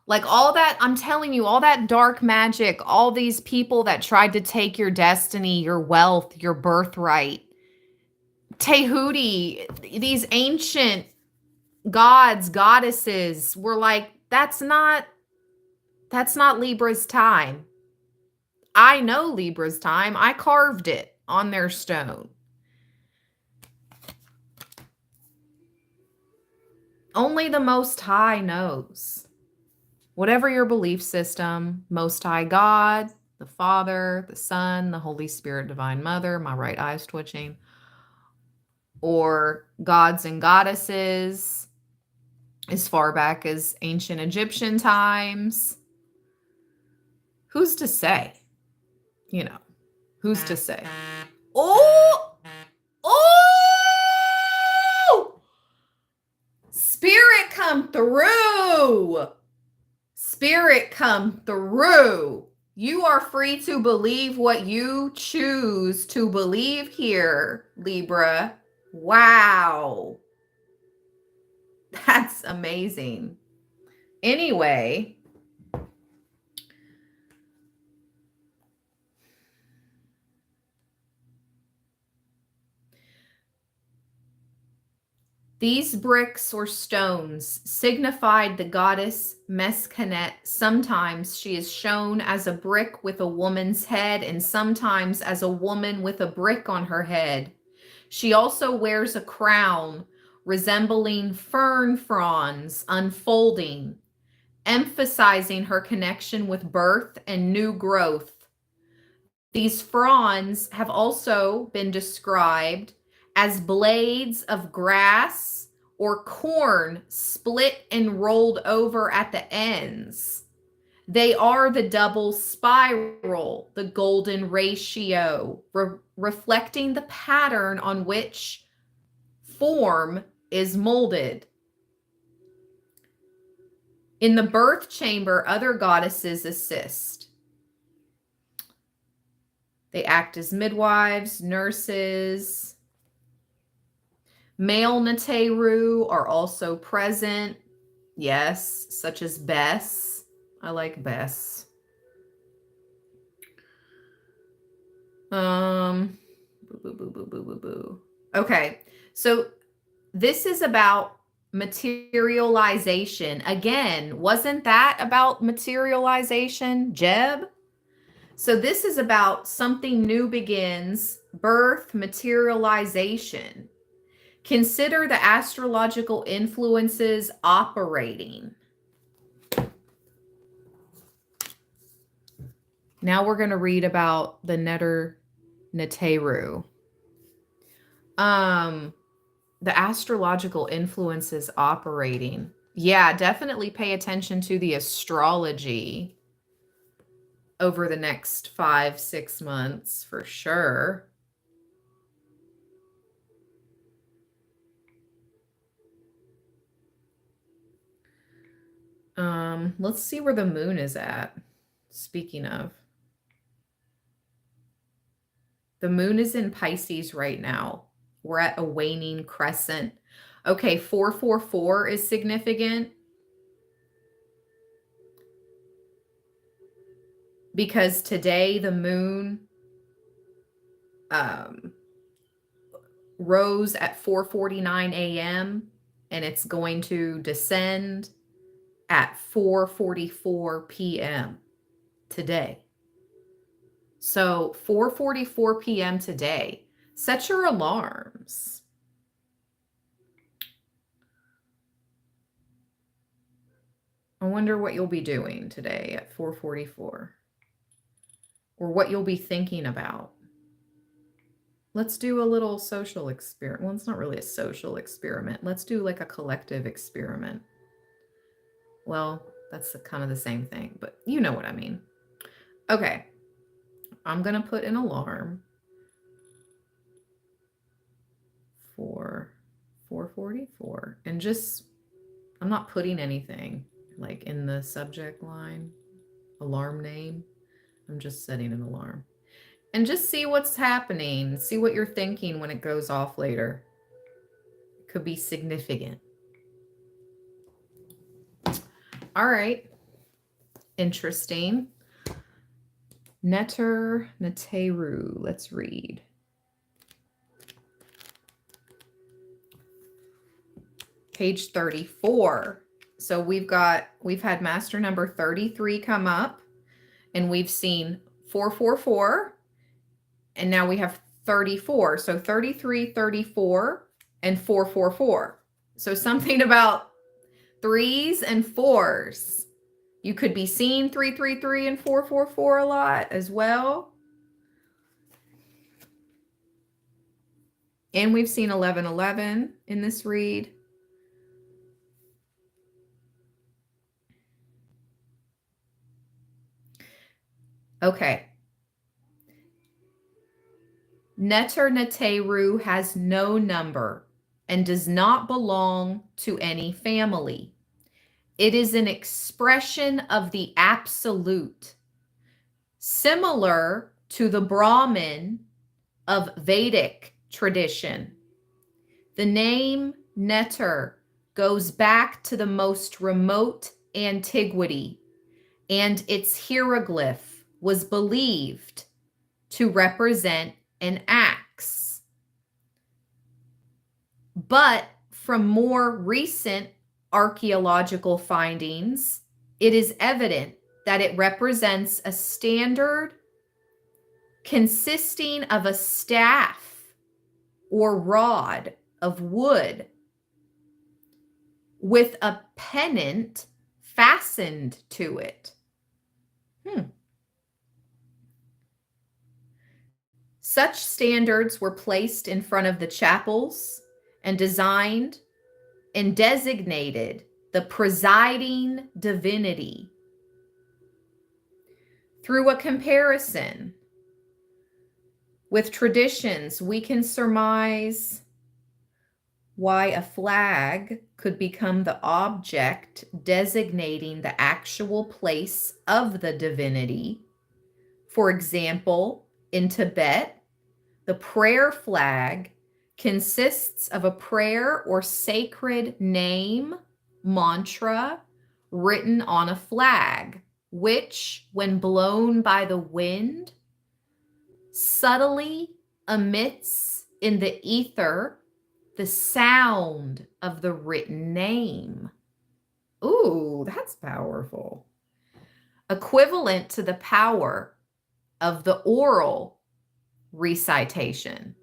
Like all that, I'm telling you, all that dark magic, all these people that tried to take your destiny, your wealth, your birthright. Tehuti, these ancient gods, goddesses were like, that's not Libra's time. I know Libra's time. I carved it on their stone. Only the Most High knows. Whatever your belief system, Most High God, the Father, the Son, the Holy Spirit, Divine Mother, my right eye's twitching, or gods and goddesses as far back as ancient Egyptian times. Who's to say? You know, who's to say? Oh! Oh! Spirit come through. Spirit come through. You are free to believe what you choose to believe here, Libra. Wow. That's amazing. Anyway, these bricks or stones signified the goddess Meskenet. Sometimes she is shown as a brick with a woman's head and sometimes as a woman with a brick on her head. She also wears a crown resembling fern fronds unfolding, emphasizing her connection with birth and new growth. These fronds have also been described as blades of grass or corn split and rolled over at the ends. They are the double spiral, the golden ratio, reflecting the pattern on which form is molded. In the birth chamber, other goddesses assist. They act as midwives, nurses. Male Neteru are also present. Yes, such as Bess. I like Bess. Boo, boo, boo, boo, boo, boo, boo. Okay, so this is about materialization. Again, wasn't that about materialization, Jeb? So this is about something new begins, birth, materialization. Consider the astrological influences operating. Now we're going to read about the Neteru. The astrological influences operating. Yeah, definitely pay attention to the astrology over the next 5-6 months for sure. Let's see where the moon is at. Speaking of, the moon is in Pisces right now. We're at a waning crescent. Okay, 444 is significant because today the moon rose at 4:49 a.m. and it's going to descend at 4:44 p.m. today. So 4:44 p.m. today. Set your alarms. I wonder what you'll be doing today at 4:44 or what you'll be thinking about. Let's do a little social experiment. Well, it's not really a social experiment. Let's do like a collective experiment. Well, that's kind of the same thing, but you know what I mean. Okay. I'm going to put an alarm for 4:44 and just, I'm not putting anything like in the subject line, alarm name. I'm just setting an alarm and just see what's happening. See what you're thinking when it goes off later. It could be significant. All right. Interesting. Neteru. Let's read. Page 34. So we've had master number 33 come up and we've seen 444 and now we have 34. So 33, 34 and 444. So something about threes and fours. You could be seeing 333 and 444 a lot as well. And we've seen 1111 in this read. Okay. Neteru has no number and does not belong to any family. It is an expression of the absolute, similar to the Brahman of Vedic tradition. The name Neter goes back to the most remote antiquity, and its hieroglyph was believed to represent an axe. But from more recent archaeological findings, it is evident that it represents a standard consisting of a staff or rod of wood with a pennant fastened to it. Such standards were placed in front of the chapels and designed and designated the presiding divinity. Through a comparison with traditions, we can surmise why a flag could become the object designating the actual place of the divinity. For example, in Tibet, the prayer flag consists of a prayer or sacred name, mantra, written on a flag, which, when blown by the wind, subtly emits in the ether the sound of the written name. Ooh, that's powerful. Equivalent to the power of the oral recitation.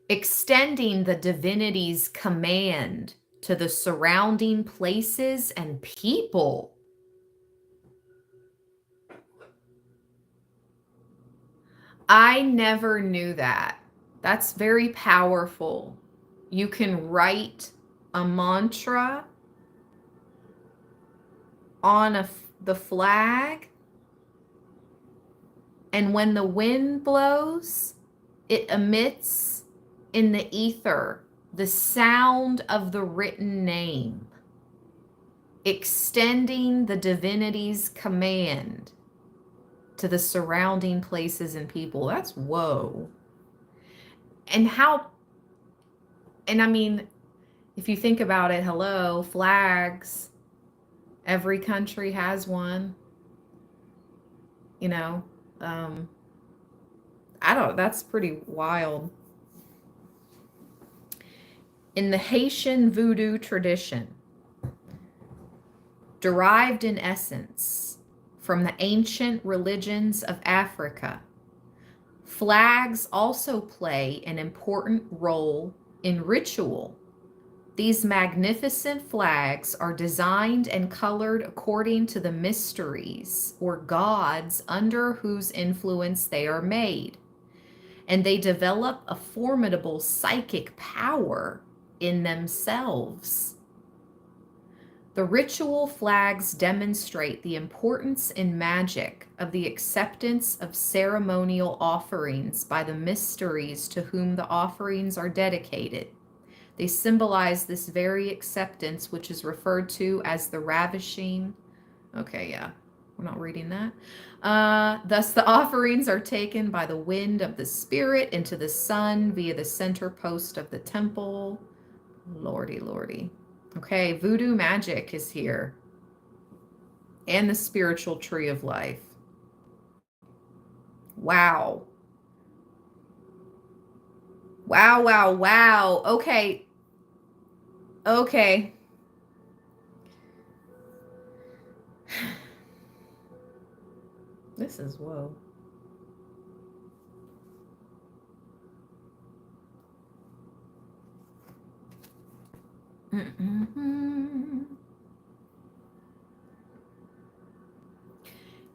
Extending the divinity's command to the surrounding places and people. I never knew that. That's very powerful. You can write a mantra on the flag, and when the wind blows, it emits in the ether the sound of the written name, extending the divinity's command to the surrounding places and people. That's whoa. And I mean, if you think about it, hello, flags, every country has one, you know, that's pretty wild. In the Haitian voodoo tradition, derived in essence from the ancient religions of Africa, flags also play an important role in ritual. These magnificent flags are designed and colored according to the mysteries or gods under whose influence they are made, and they develop a formidable psychic power in themselves. The ritual flags demonstrate the importance in magic of the acceptance of ceremonial offerings by the mysteries to whom the offerings are dedicated. They symbolize this very acceptance, which is referred to as the ravishing. Okay, yeah, we're not reading that. Thus, the offerings are taken by the wind of the spirit into the sun via the center post of the temple. Lordy, lordy. Okay, voodoo magic is here. And the spiritual tree of life. Wow. Wow, wow, wow. Okay. Okay. This is whoa.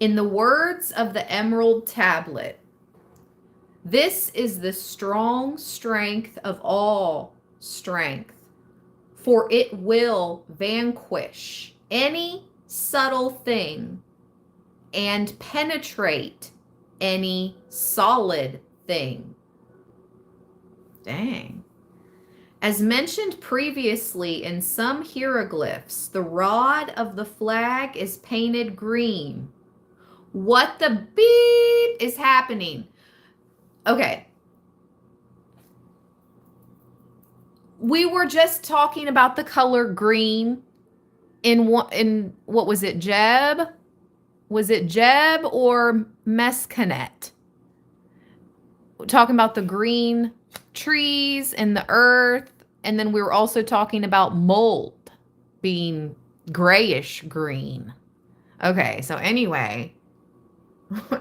In the words of the Emerald Tablet, this is the strong strength of all strength, for it will vanquish any subtle thing and penetrate any solid thing. Dang. As mentioned previously in some hieroglyphs, the rod of the flag is painted green. What the beep is happening? Okay. We were just talking about the color green in what was it, Jeb? Was it Jeb or Mescanet? We're talking about the green trees and the earth, and then we were also talking about mold being grayish green. Okay, so anyway,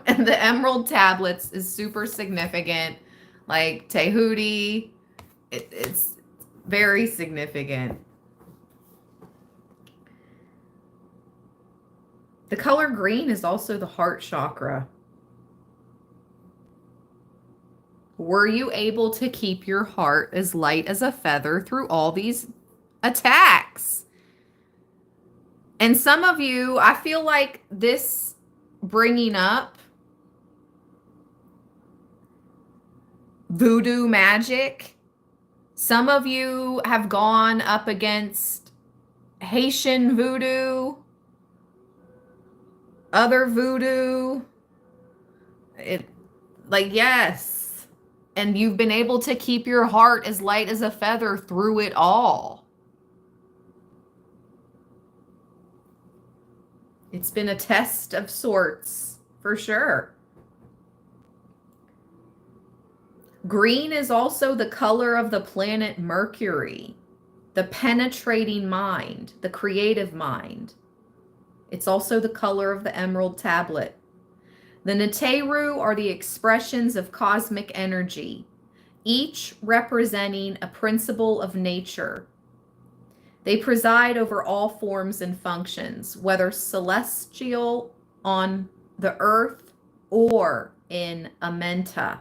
and the Emerald Tablets is super significant. Like Tehuti, it's very significant. The color green is also the heart chakra. Were you able to keep your heart as light as a feather through all these attacks? And some of you, I feel like this bringing up voodoo magic, some of you have gone up against Haitian voodoo, other voodoo. Yes. And you've been able to keep your heart as light as a feather through it all. It's been a test of sorts, for sure. Green is also the color of the planet Mercury, the penetrating mind, the creative mind. It's also the color of the emerald tablet. The Neteru are the expressions of cosmic energy, each representing a principle of nature. They preside over all forms and functions, whether celestial on the earth or in Amenta.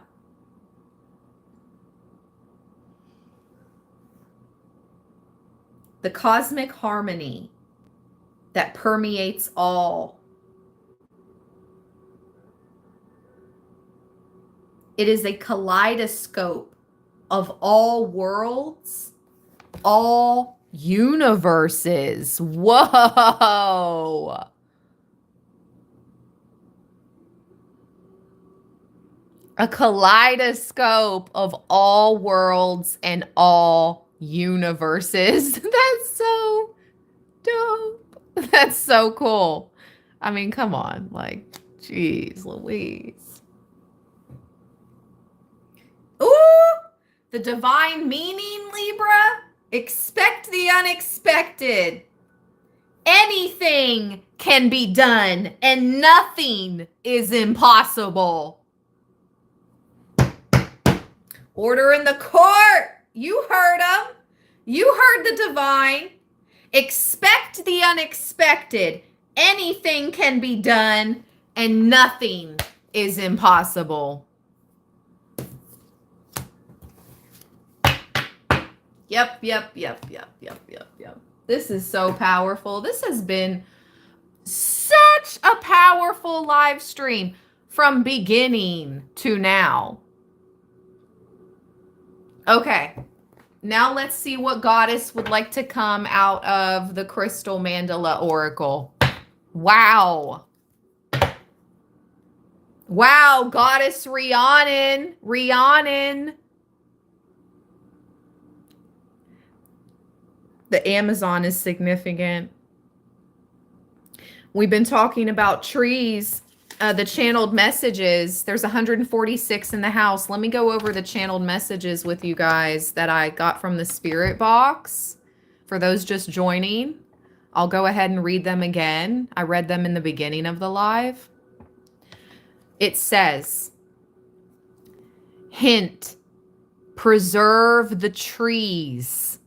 The cosmic harmony that permeates all. It is a kaleidoscope of all worlds, all universes. Whoa. A kaleidoscope of all worlds and all universes. That's so dope. That's so cool. I mean, come on. Like, geez, Louise. Ooh, the divine meaning, Libra. Expect the unexpected. Anything can be done and nothing is impossible. Order in the court. You heard him. You heard the divine. Expect the unexpected. Anything can be done and nothing is impossible. Yep. This is so powerful. This has been such a powerful live stream from beginning to now. Okay, now let's see what goddess would like to come out of the crystal mandala oracle. Wow. Wow, goddess Riannon. Riannon. The Amazon is significant. We've been talking about trees, the channeled messages. There's 146 in the house. Let me go over the channeled messages with you guys that I got from the spirit box. For those just joining, I'll go ahead and read them again. I read them in the beginning of the live. It says, hint, preserve the trees.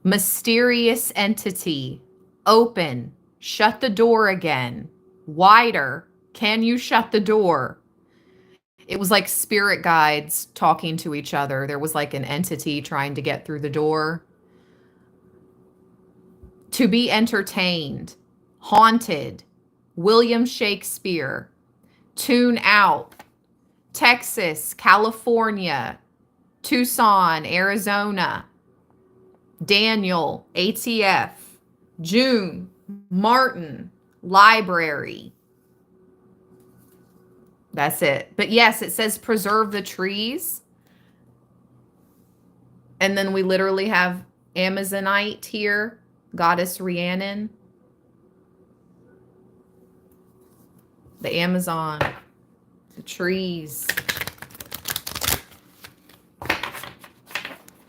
Mysterious entity, open, shut the door again. Wider, can you shut the door? It was like spirit guides talking to each other. There was like an entity trying to get through the door. To be entertained, haunted, William Shakespeare, tune out, Texas, California, Tucson, Arizona, Daniel, ATF, June, Martin, library. That's it. But yes, it says preserve the trees. And then we literally have Amazonite here, goddess Riannon. The Amazon, the trees.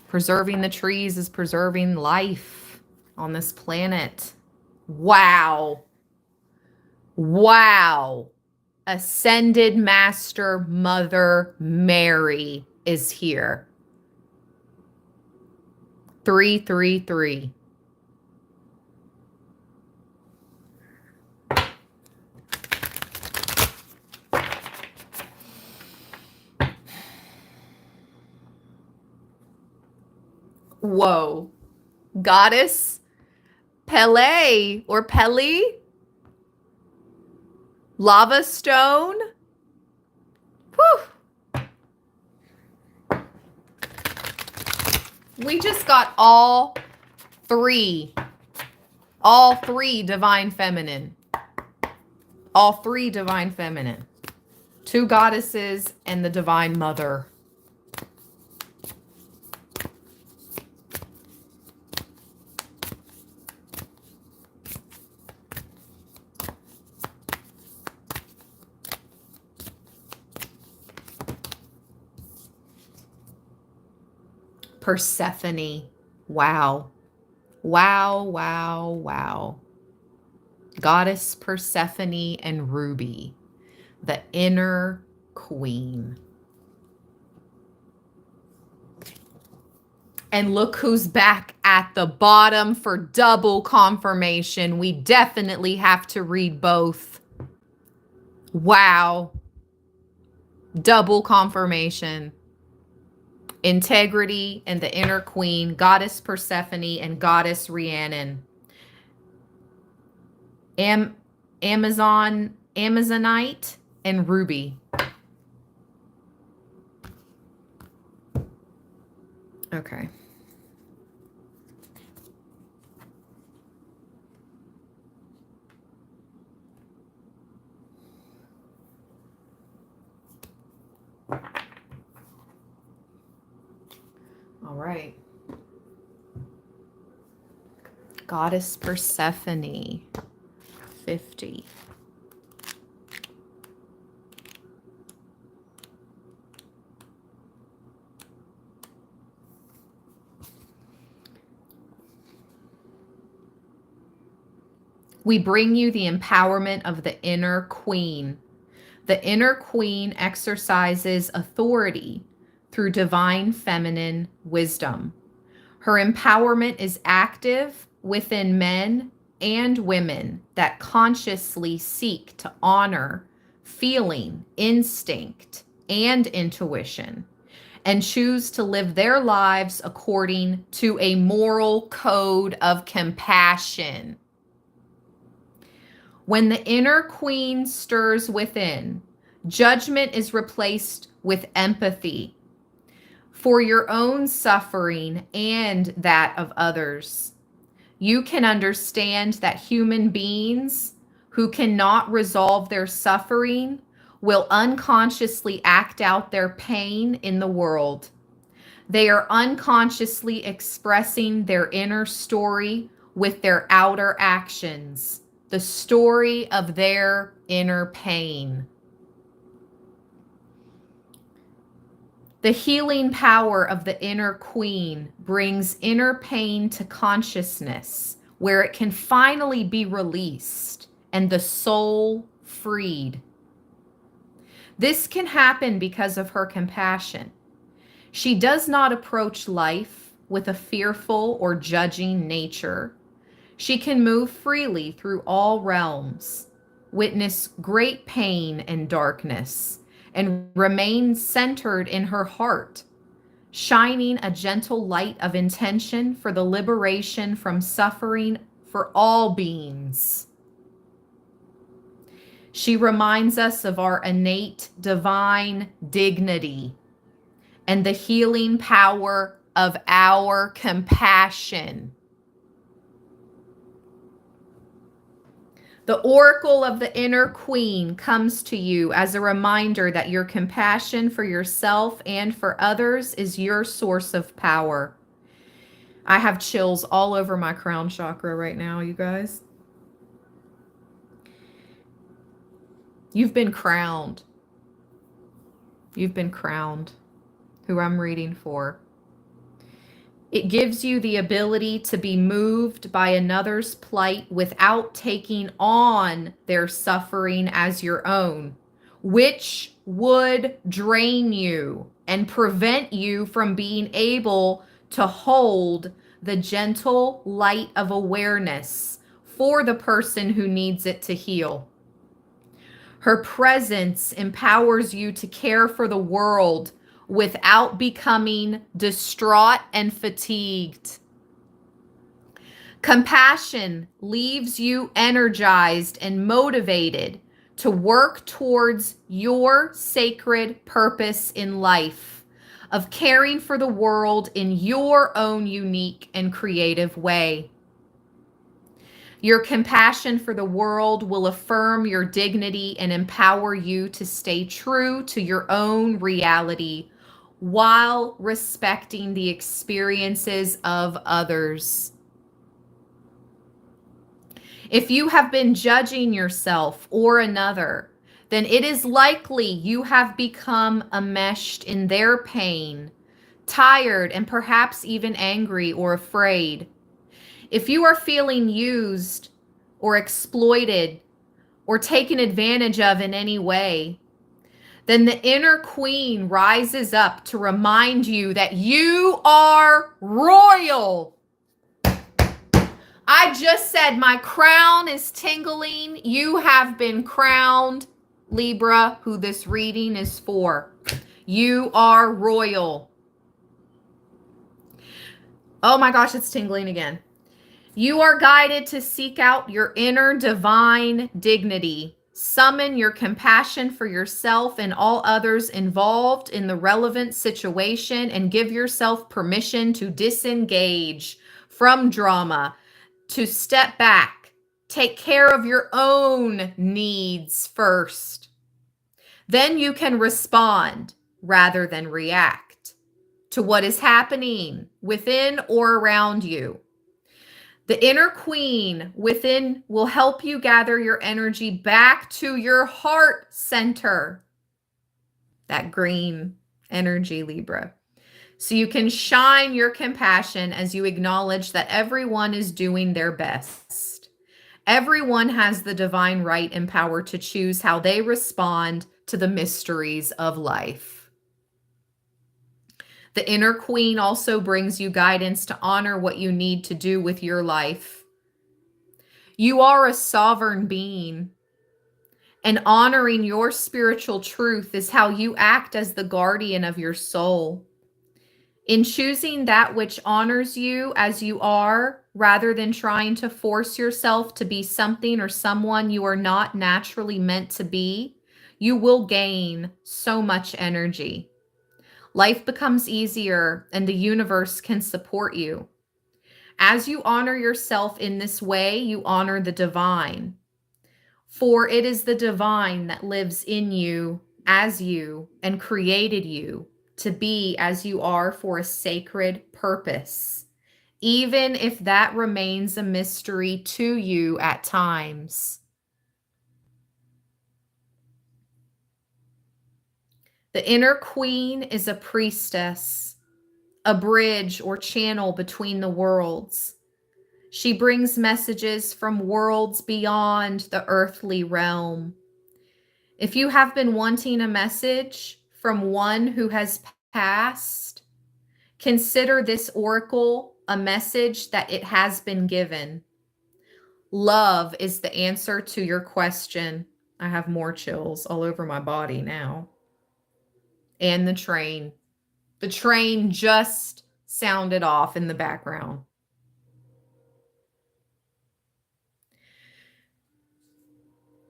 Preserving the trees is preserving life on this planet. Wow. Wow. Ascended Master Mother Mary is here. 333. Whoa. Goddess Pele or Pele, lava stone. Whew. We just got all three divine feminine. All three divine feminine. Two goddesses and the divine mother. Persephone. Wow. Wow, wow, wow. Goddess Persephone and Ruby, the inner queen. And look who's back at the bottom for double confirmation. We definitely have to read both. Wow. Double confirmation. Integrity and the inner queen, Goddess Persephone and Goddess Riannon. Amazonite and Ruby. Okay. All right. Goddess Persephone, 50. We bring you the empowerment of the inner queen. The inner queen exercises authority through divine feminine wisdom. Her empowerment is active within men and women that consciously seek to honor feeling, instinct, and intuition, and choose to live their lives according to a moral code of compassion. When the inner queen stirs within, judgment is replaced with empathy for your own suffering and that of others. You can understand that human beings who cannot resolve their suffering will unconsciously act out their pain in the world. They are unconsciously expressing their inner story with their outer actions, the story of their inner pain. The healing power of the inner queen brings inner pain to consciousness, where it can finally be released and the soul freed. This can happen because of her compassion. She does not approach life with a fearful or judging nature. She can move freely through all realms, witness great pain and darkness, and remain centered in her heart, shining a gentle light of intention for the liberation from suffering for all beings. She reminds us of our innate divine dignity and the healing power of our compassion. The oracle of the inner queen comes to you as a reminder that your compassion for yourself and for others is your source of power. I have chills all over my crown chakra right now, you guys. You've been crowned. You've been crowned, who I'm reading for. It gives you the ability to be moved by another's plight without taking on their suffering as your own, which would drain you and prevent you from being able to hold the gentle light of awareness for the person who needs it to heal. Her presence empowers you to care for the world without becoming distraught and fatigued. Compassion leaves you energized and motivated to work towards your sacred purpose in life of caring for the world in your own unique and creative way. Your compassion for the world will affirm your dignity and empower you to stay true to your own reality while respecting the experiences of others. If you have been judging yourself or another, then it is likely you have become enmeshed in their pain, tired, and perhaps even angry or afraid. If you are feeling used or exploited or taken advantage of in any way, then the inner queen rises up to remind you that you are royal. I just said my crown is tingling. You have been crowned, Libra, who this reading is for. You are royal. Oh my gosh, it's tingling again. You are guided to seek out your inner divine dignity. Summon your compassion for yourself and all others involved in the relevant situation and give yourself permission to disengage from drama, to step back, take care of your own needs first. Then you can respond rather than react to what is happening within or around you. The inner queen within will help you gather your energy back to your heart center. That green energy, Libra. So you can shine your compassion as you acknowledge that everyone is doing their best. Everyone has the divine right and power to choose how they respond to the mysteries of life. The inner queen also brings you guidance to honor what you need to do with your life. You are a sovereign being, and honoring your spiritual truth is how you act as the guardian of your soul. In choosing that which honors you as you are, rather than trying to force yourself to be something or someone you are not naturally meant to be, you will gain so much energy. Life becomes easier and the universe can support you. As you honor yourself in this way, you honor the divine. For it is the divine that lives in you as you and created you to be as you are for a sacred purpose, even if that remains a mystery to you at times. The inner queen is a priestess, a bridge or channel between the worlds. She brings messages from worlds beyond the earthly realm. If you have been wanting a message from one who has passed, consider this oracle a message that it has been given. Love is the answer to your question. I have more chills all over my body now. And the train. The train just sounded off in the background.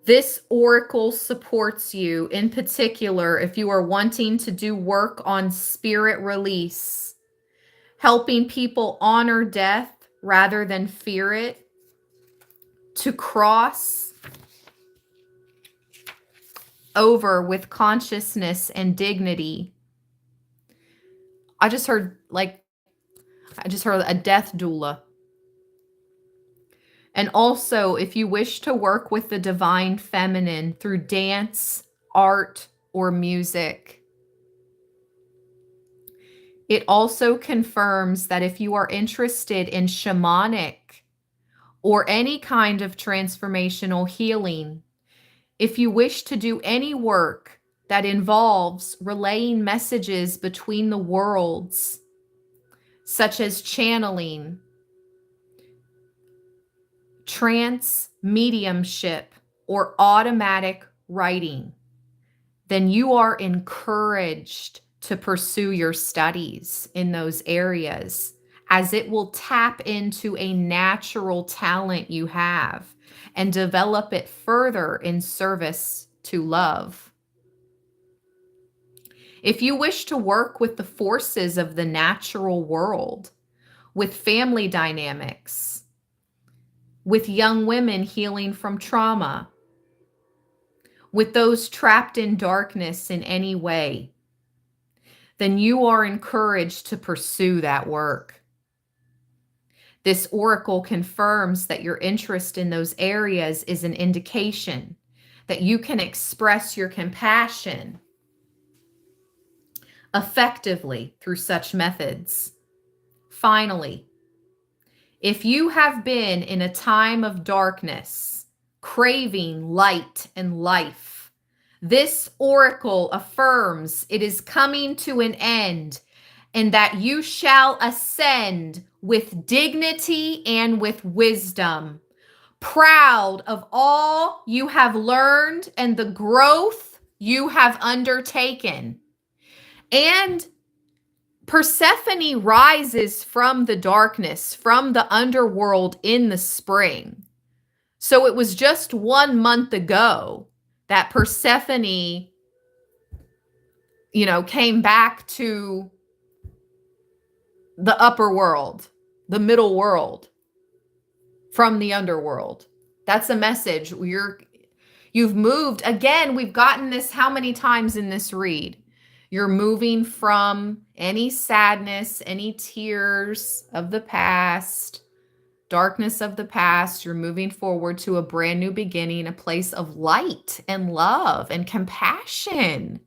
This oracle supports you in particular if you are wanting to do work on spirit release, helping people honor death rather than fear it, to cross over with consciousness and dignity. I just heard a death doula. And also, if you wish to work with the divine feminine through dance, art, or music. It also confirms that if you are interested in shamanic or any kind of transformational healing, if you wish to do any work that involves relaying messages between the worlds, such as channeling, trance mediumship, or automatic writing, then you are encouraged to pursue your studies in those areas as it will tap into a natural talent you have and develop it further in service to love. If you wish to work with the forces of the natural world, with family dynamics, with young women healing from trauma, with those trapped in darkness in any way, then you are encouraged to pursue that work. This oracle confirms that your interest in those areas is an indication that you can express your compassion effectively through such methods. Finally, if you have been in a time of darkness, craving light and life, this oracle affirms it is coming to an end and that you shall ascend with dignity and with wisdom, proud of all you have learned and the growth you have undertaken. And Persephone rises from the darkness, from the underworld in the spring. So it was just 1 month ago that Persephone, came back to the upper world, the middle world, from the underworld. That's a message. You've moved. Again, we've gotten this how many times in this read? You're moving from any sadness, any tears of the past, darkness of the past. You're moving forward to a brand new beginning, a place of light and love and compassion.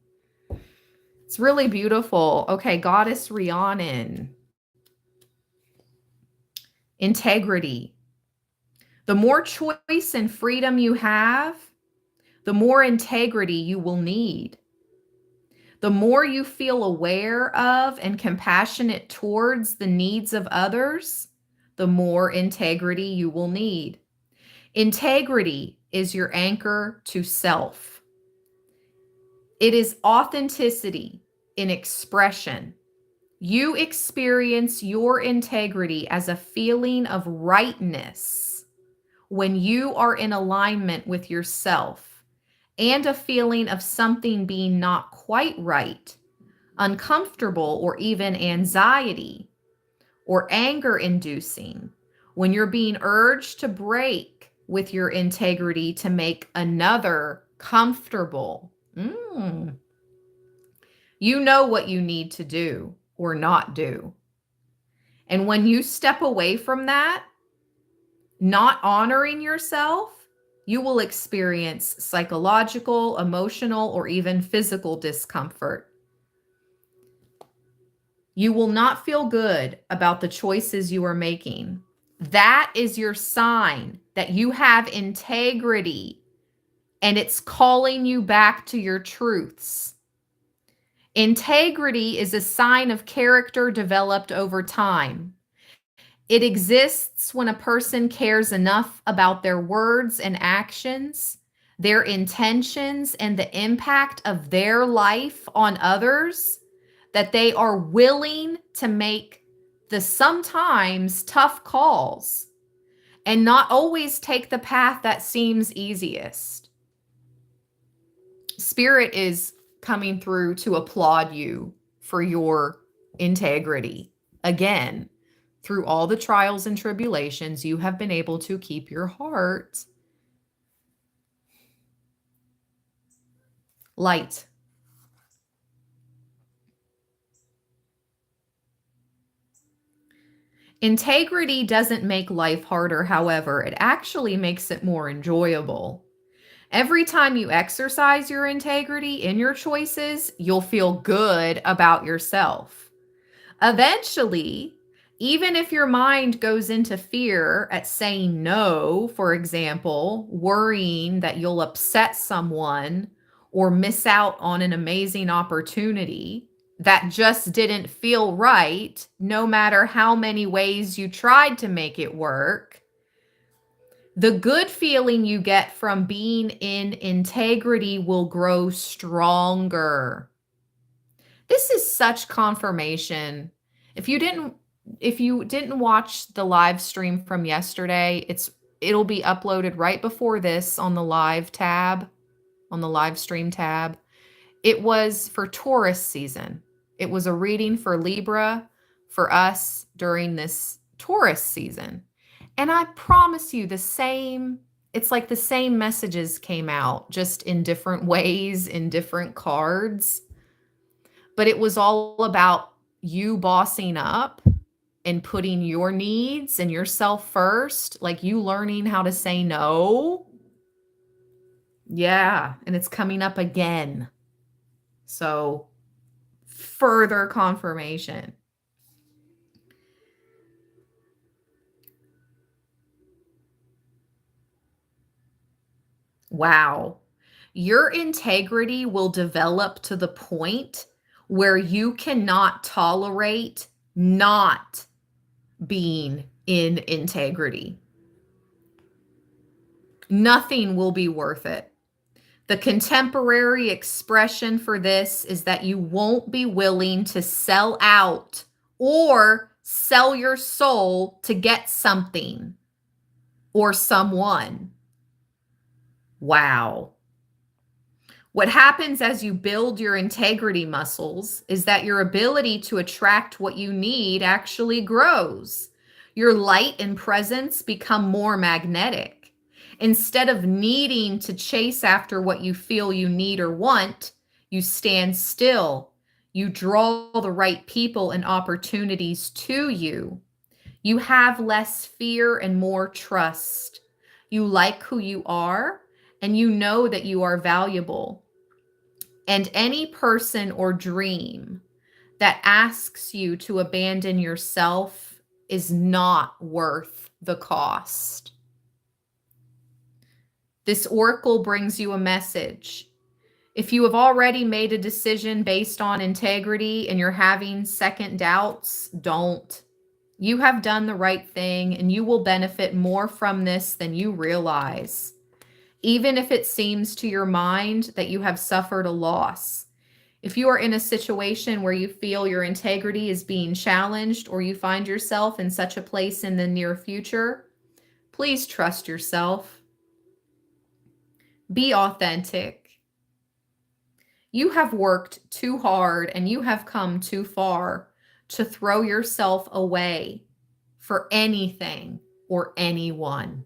It's really beautiful. Okay, Goddess Riannon. Integrity. The more choice and freedom you have, the more integrity you will need. The more you feel aware of and compassionate towards the needs of others, the more integrity you will need. Integrity is your anchor to self. It is authenticity in expression. You experience your integrity as a feeling of rightness when you are in alignment with yourself, and a feeling of something being not quite right, uncomfortable, or even anxiety or anger inducing, when you're being urged to break with your integrity to make another comfortable. You know what you need to do or not do. And when you step away from that, not honoring yourself, you will experience psychological, emotional, or even physical discomfort. You will not feel good about the choices you are making. That is your sign that you have integrity and it's calling you back to your truths. Integrity is a sign of character developed over time. It exists when a person cares enough about their words and actions, their intentions, and the impact of their life on others, that they are willing to make the sometimes tough calls and not always take the path that seems easiest. Spirit is coming through to applaud you for your integrity. Again, through all the trials and tribulations, you have been able to keep your heart light. Integrity doesn't make life harder, however, it actually makes it more enjoyable. Every time you exercise your integrity in your choices, you'll feel good about yourself. Eventually, even if your mind goes into fear at saying no, for example, worrying that you'll upset someone or miss out on an amazing opportunity that just didn't feel right, no matter how many ways you tried to make it work, the good feeling you get from being in integrity will grow stronger. This is such confirmation. If you didn't if you didn't watch the live stream from yesterday, it'll be uploaded right before this on the live tab, on the live stream tab. It was for Taurus season. It was a reading for Libra for us during this Taurus season. And I promise you it's like the same messages came out just in different ways, in different cards. But it was all about you bossing up and putting your needs and yourself first, like you learning how to say no. Yeah, and it's coming up again. So, further confirmation. Wow. Your integrity will develop to the point where you cannot tolerate not being in integrity. Nothing will be worth it. The contemporary expression for this is that you won't be willing to sell out or sell your soul to get something or someone. Wow. What happens as you build your integrity muscles is that your ability to attract what you need actually grows. Your light and presence become more magnetic. Instead of needing to chase after what you feel you need or want, you stand still. You draw the right people and opportunities to you. You have less fear and more trust. You like who you are, and you know that you are valuable. And any person or dream that asks you to abandon yourself is not worth the cost. This oracle brings you a message. If you have already made a decision based on integrity and you're having second doubts, don't. You have done the right thing and you will benefit more from this than you realize. Even if it seems to your mind that you have suffered a loss. If you are in a situation where you feel your integrity is being challenged or you find yourself in such a place in the near future, please trust yourself. Be authentic. You have worked too hard and you have come too far to throw yourself away for anything or anyone.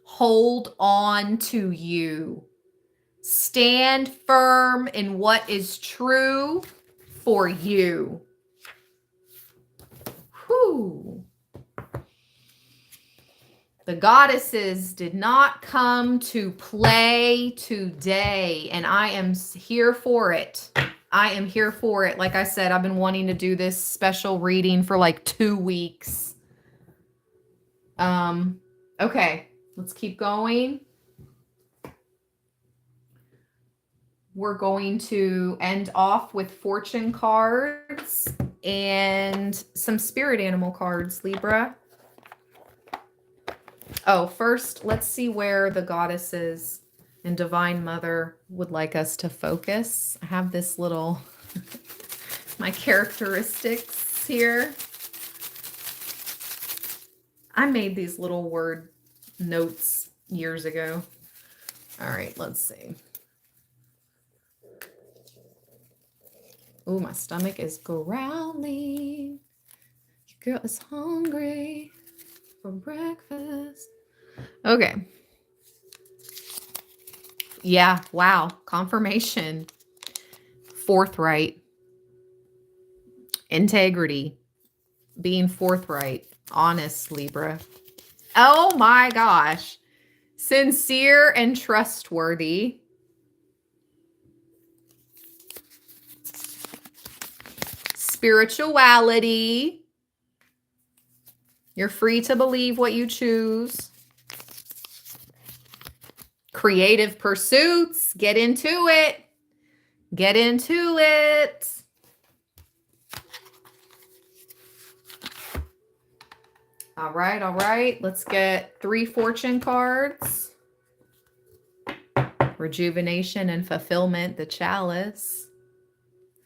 Hold on to you. Stand firm in what is true for you. Whew. The goddesses did not come to play today, and I am here for it. I am here for it. Like I said, I've been wanting to do this special reading for like 2 weeks. Okay, let's keep going. We're going to end off with fortune cards and some spirit animal cards, Libra. Oh, first, let's see where the goddesses and Divine Mother would like us to focus. I have this little, my characteristics here. I made these little word notes years ago. All right, let's see. Oh, my stomach is growling. Your girl is hungry for breakfast. Okay. Yeah, wow. Confirmation. Forthright. Integrity. Being forthright. Honest, Libra. Oh my gosh. Sincere and trustworthy. Spirituality. You're free to believe what you choose. Creative pursuits. Get into it. Get into it. All right, all right. Let's get 3 fortune cards. Rejuvenation and fulfillment, the chalice.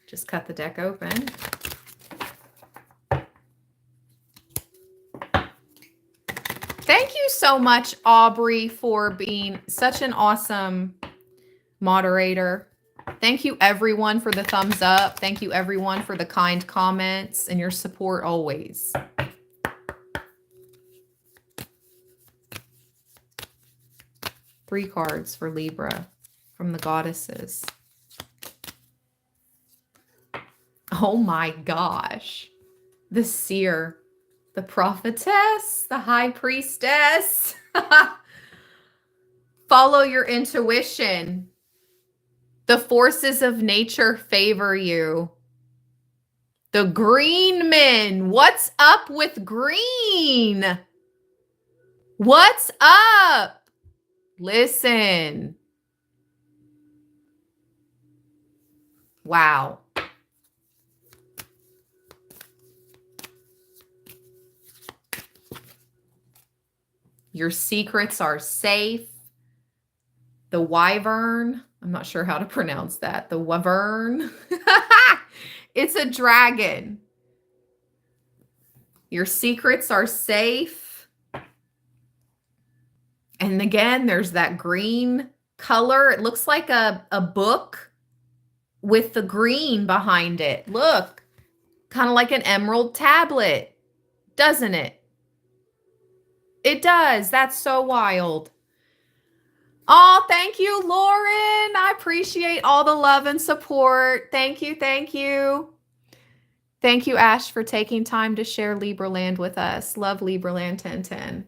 Just cut the deck open. Thank you so much, Aubrey, for being such an awesome moderator. Thank you, everyone, for the thumbs up. Thank you, everyone, for the kind comments and your support always. Three cards for Libra from the goddesses. Oh my gosh. The seer, the prophetess, the high priestess. Follow your intuition. The forces of nature favor you. The green men. What's up with green? What's up? Listen. Wow. Your secrets are safe. The wyvern. I'm not sure how to pronounce that. The wyvern. It's a dragon. Your secrets are safe. And again, there's that green color. It looks like a book with the green behind it. Look, kind of like an emerald tablet, doesn't it? It does. That's so wild. Oh, thank you, Lauren. I appreciate all the love and support. Thank you. Thank you. Thank you, Ash, for taking time to share Libraland with us. Love Libraland 1010.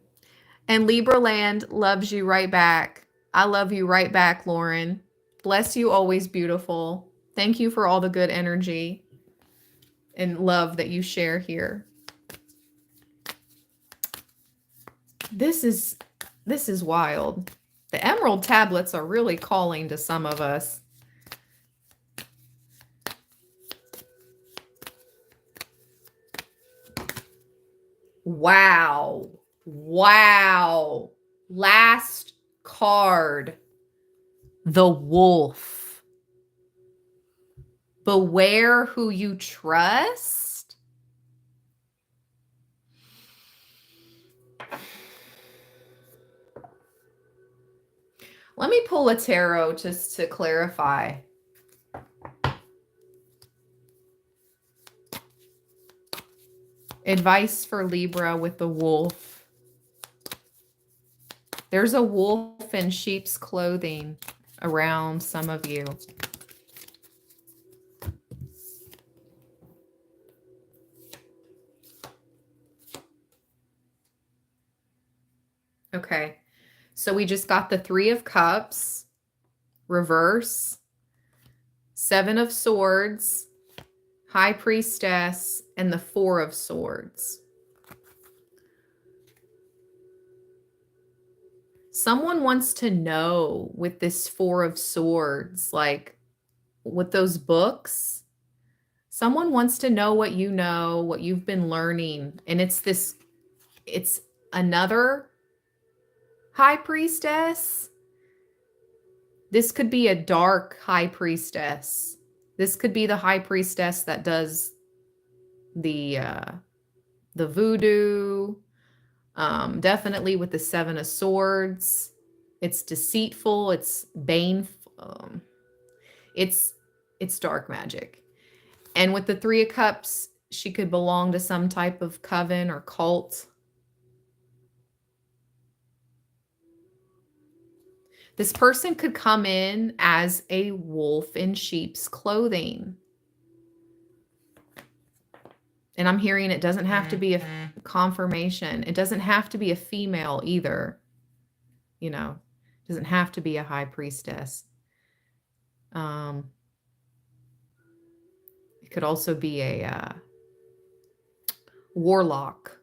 And Libraland loves you right back. I love you right back, Lauren. Bless you always, beautiful. Thank you for all the good energy and love that you share here. This is wild. The emerald tablets are really calling to some of us. Wow. Wow. Last card. The wolf. Beware who you trust. Let me pull a tarot just to clarify. Advice for Libra with the wolf. There's a wolf in sheep's clothing around some of you. Okay. So we just got the 3 of Cups, reverse, 7 of Swords, High Priestess, and the 4 of Swords. Someone wants to know with this 4 of Swords, like with those books, someone wants to know what you know, what you've been learning. And it's another High Priestess. This could be a dark High Priestess. This could be the High Priestess that does the voodoo. Definitely with the 7 of Swords. It's deceitful. It's baneful. It's dark magic. And with the 3 of Cups, she could belong to some type of coven or cult. This person could come in as a wolf in sheep's clothing. And I'm hearing it doesn't have to be a confirmation. It doesn't have to be a female either. You know, it doesn't have to be a high priestess. It could also be a warlock.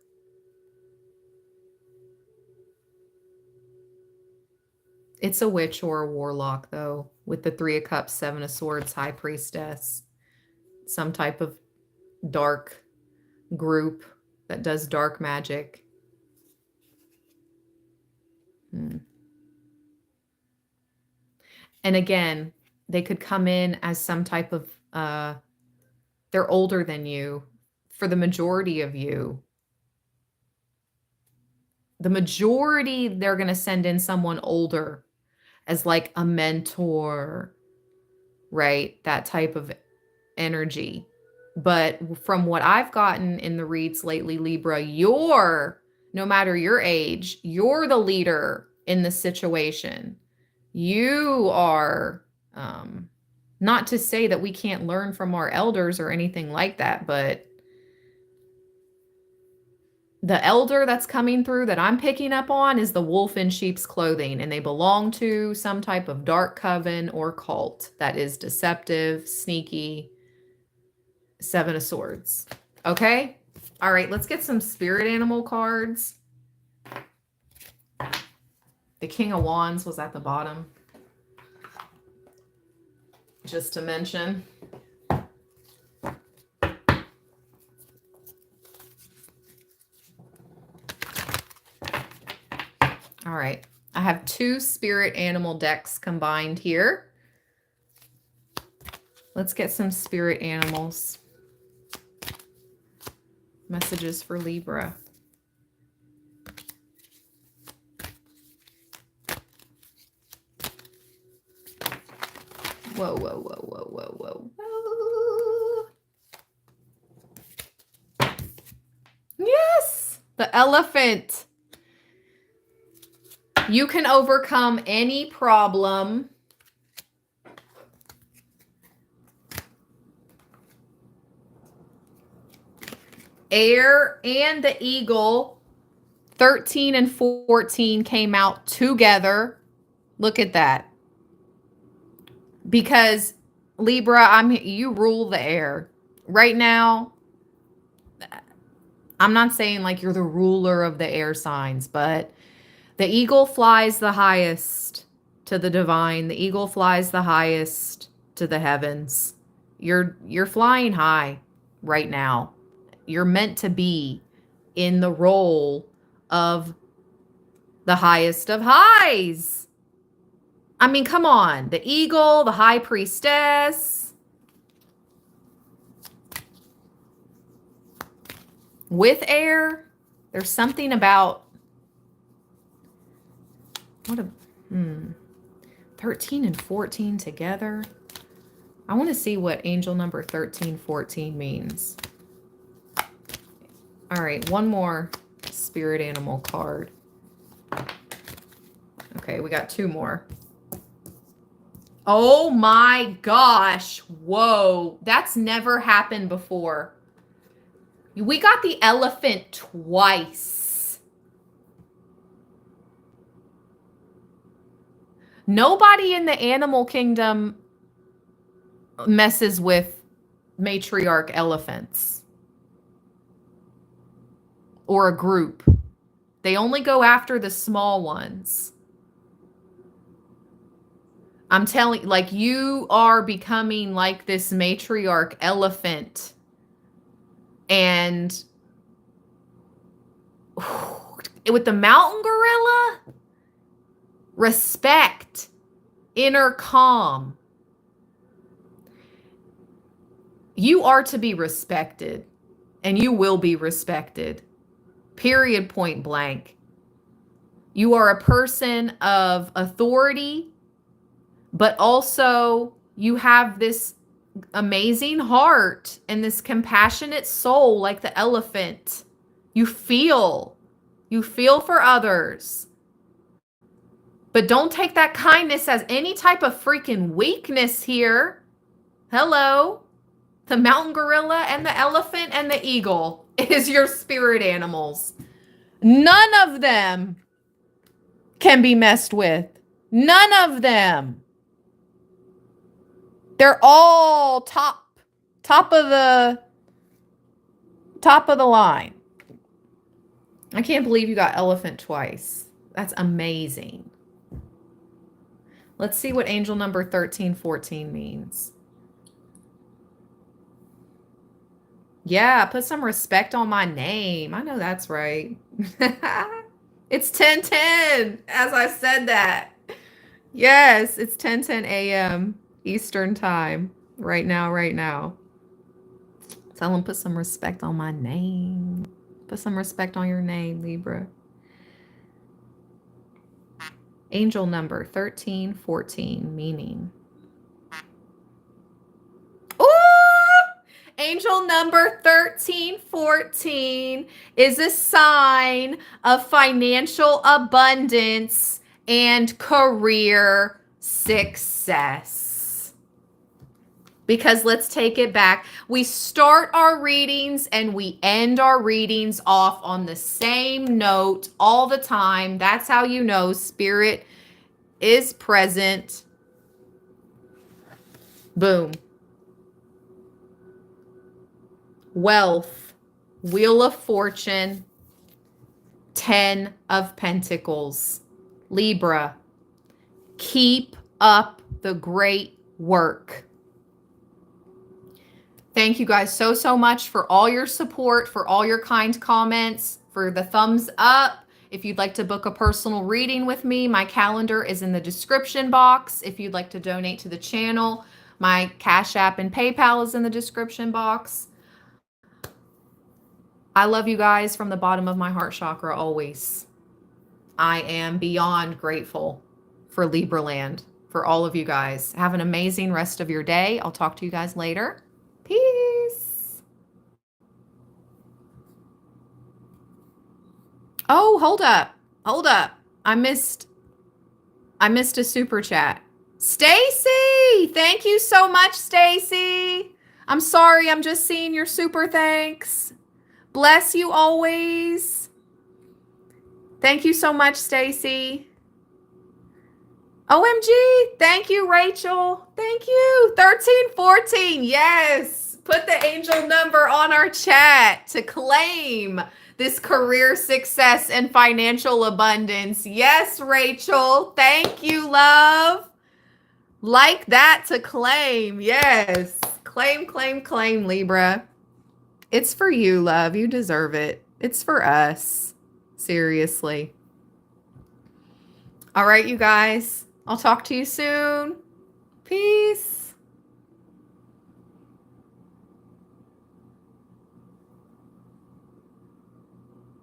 It's a witch or a warlock, though, with the 3 of Cups, 7 of Swords, High Priestess. Some type of dark group that does dark magic. And again, they could come in as some type of, they're older than you. For the majority of you, The majority, they're going to send in someone older as like a mentor, right? That type of energy. But from what I've gotten in the reads lately, Libra, no matter your age, you're the leader in the situation. You are, not to say that we can't learn from our elders or anything like that, but the elder that's coming through that I'm picking up on is the wolf in sheep's clothing, and they belong to some type of dark coven or cult that is deceptive, sneaky. Seven of Swords. Okay? All right, let's get some spirit animal cards. The King of Wands was at the bottom. Just to mention. All right. I have two spirit animal decks combined here. Let's get some spirit animals. Messages for Libra. Whoa, whoa, whoa, whoa, whoa, whoa, whoa. Yes! The elephant. You can overcome any problem. Air and the eagle, 13 and 14 came out together. Look at that. Because Libra, you rule the air. Right now, I'm not saying like you're the ruler of the air signs, but the eagle flies the highest to the divine. The eagle flies the highest to the heavens. You're flying high right now. You're meant to be in the role of the highest of highs. I mean, come on. The eagle, the high priestess. With air, there's something about 13 and 14 together. I want to see what angel number 1314 means. All right, one more spirit animal card. Okay, we got two more. Oh my gosh. Whoa, that's never happened before. We got the elephant twice. Nobody in the animal kingdom messes with matriarch elephants or a group. They only go after the small ones. I'm telling you, like, you are becoming like this matriarch elephant. And with the mountain gorilla, respect, inner calm. You are to be respected, and you will be respected. Period, point blank. You are a person of authority, but also you have this amazing heart and this compassionate soul like the elephant. You feel for others. But don't take that kindness as any type of freaking weakness here. Hello. The mountain gorilla and the elephant and the eagle is your spirit animals. None of them can be messed with. None of them. They're all top of the line. I can't believe you got elephant twice. That's amazing. Let's see what angel number 1314 means. Yeah, put some respect on my name. I know that's right. It's 10:10, as I said that. Yes, it's 10:10 a.m. Eastern time. Right now. Tell them put some respect on my name. Put some respect on your name, Libra. Angel number 1314, meaning. Ooh! Angel number 1314 is a sign of financial abundance and career success. Because let's take it back. We start our readings and we end our readings off on the same note all the time. That's how you know spirit is present. Boom. Wealth, Wheel of Fortune, 10 of Pentacles. Libra, keep up the great work. Thank you guys so much for all your support, for all your kind comments, for the thumbs up. If you'd like to book a personal reading with me, my calendar is in the description box. If you'd like to donate to the channel, my Cash App and PayPal is in the description box. I love you guys from the bottom of my heart chakra always. I am beyond grateful for Libra land, for all of you guys. Have an amazing rest of your day. I'll talk to you guys later. Peace. Oh, hold up. Hold up. I missed a super chat. Stacy, thank you so much, Stacy. I'm sorry, I'm just seeing your super thanks. Bless you always. Thank you so much, Stacy. OMG. Thank you, Rachel. Thank you. 1314. Yes. Put the angel number on our chat to claim this career success and financial abundance. Yes, Rachel. Thank you, love. Like that to claim. Yes. Claim, claim, claim, Libra. It's for you, love. You deserve it. It's for us. Seriously. All right, you guys. I'll talk to you soon.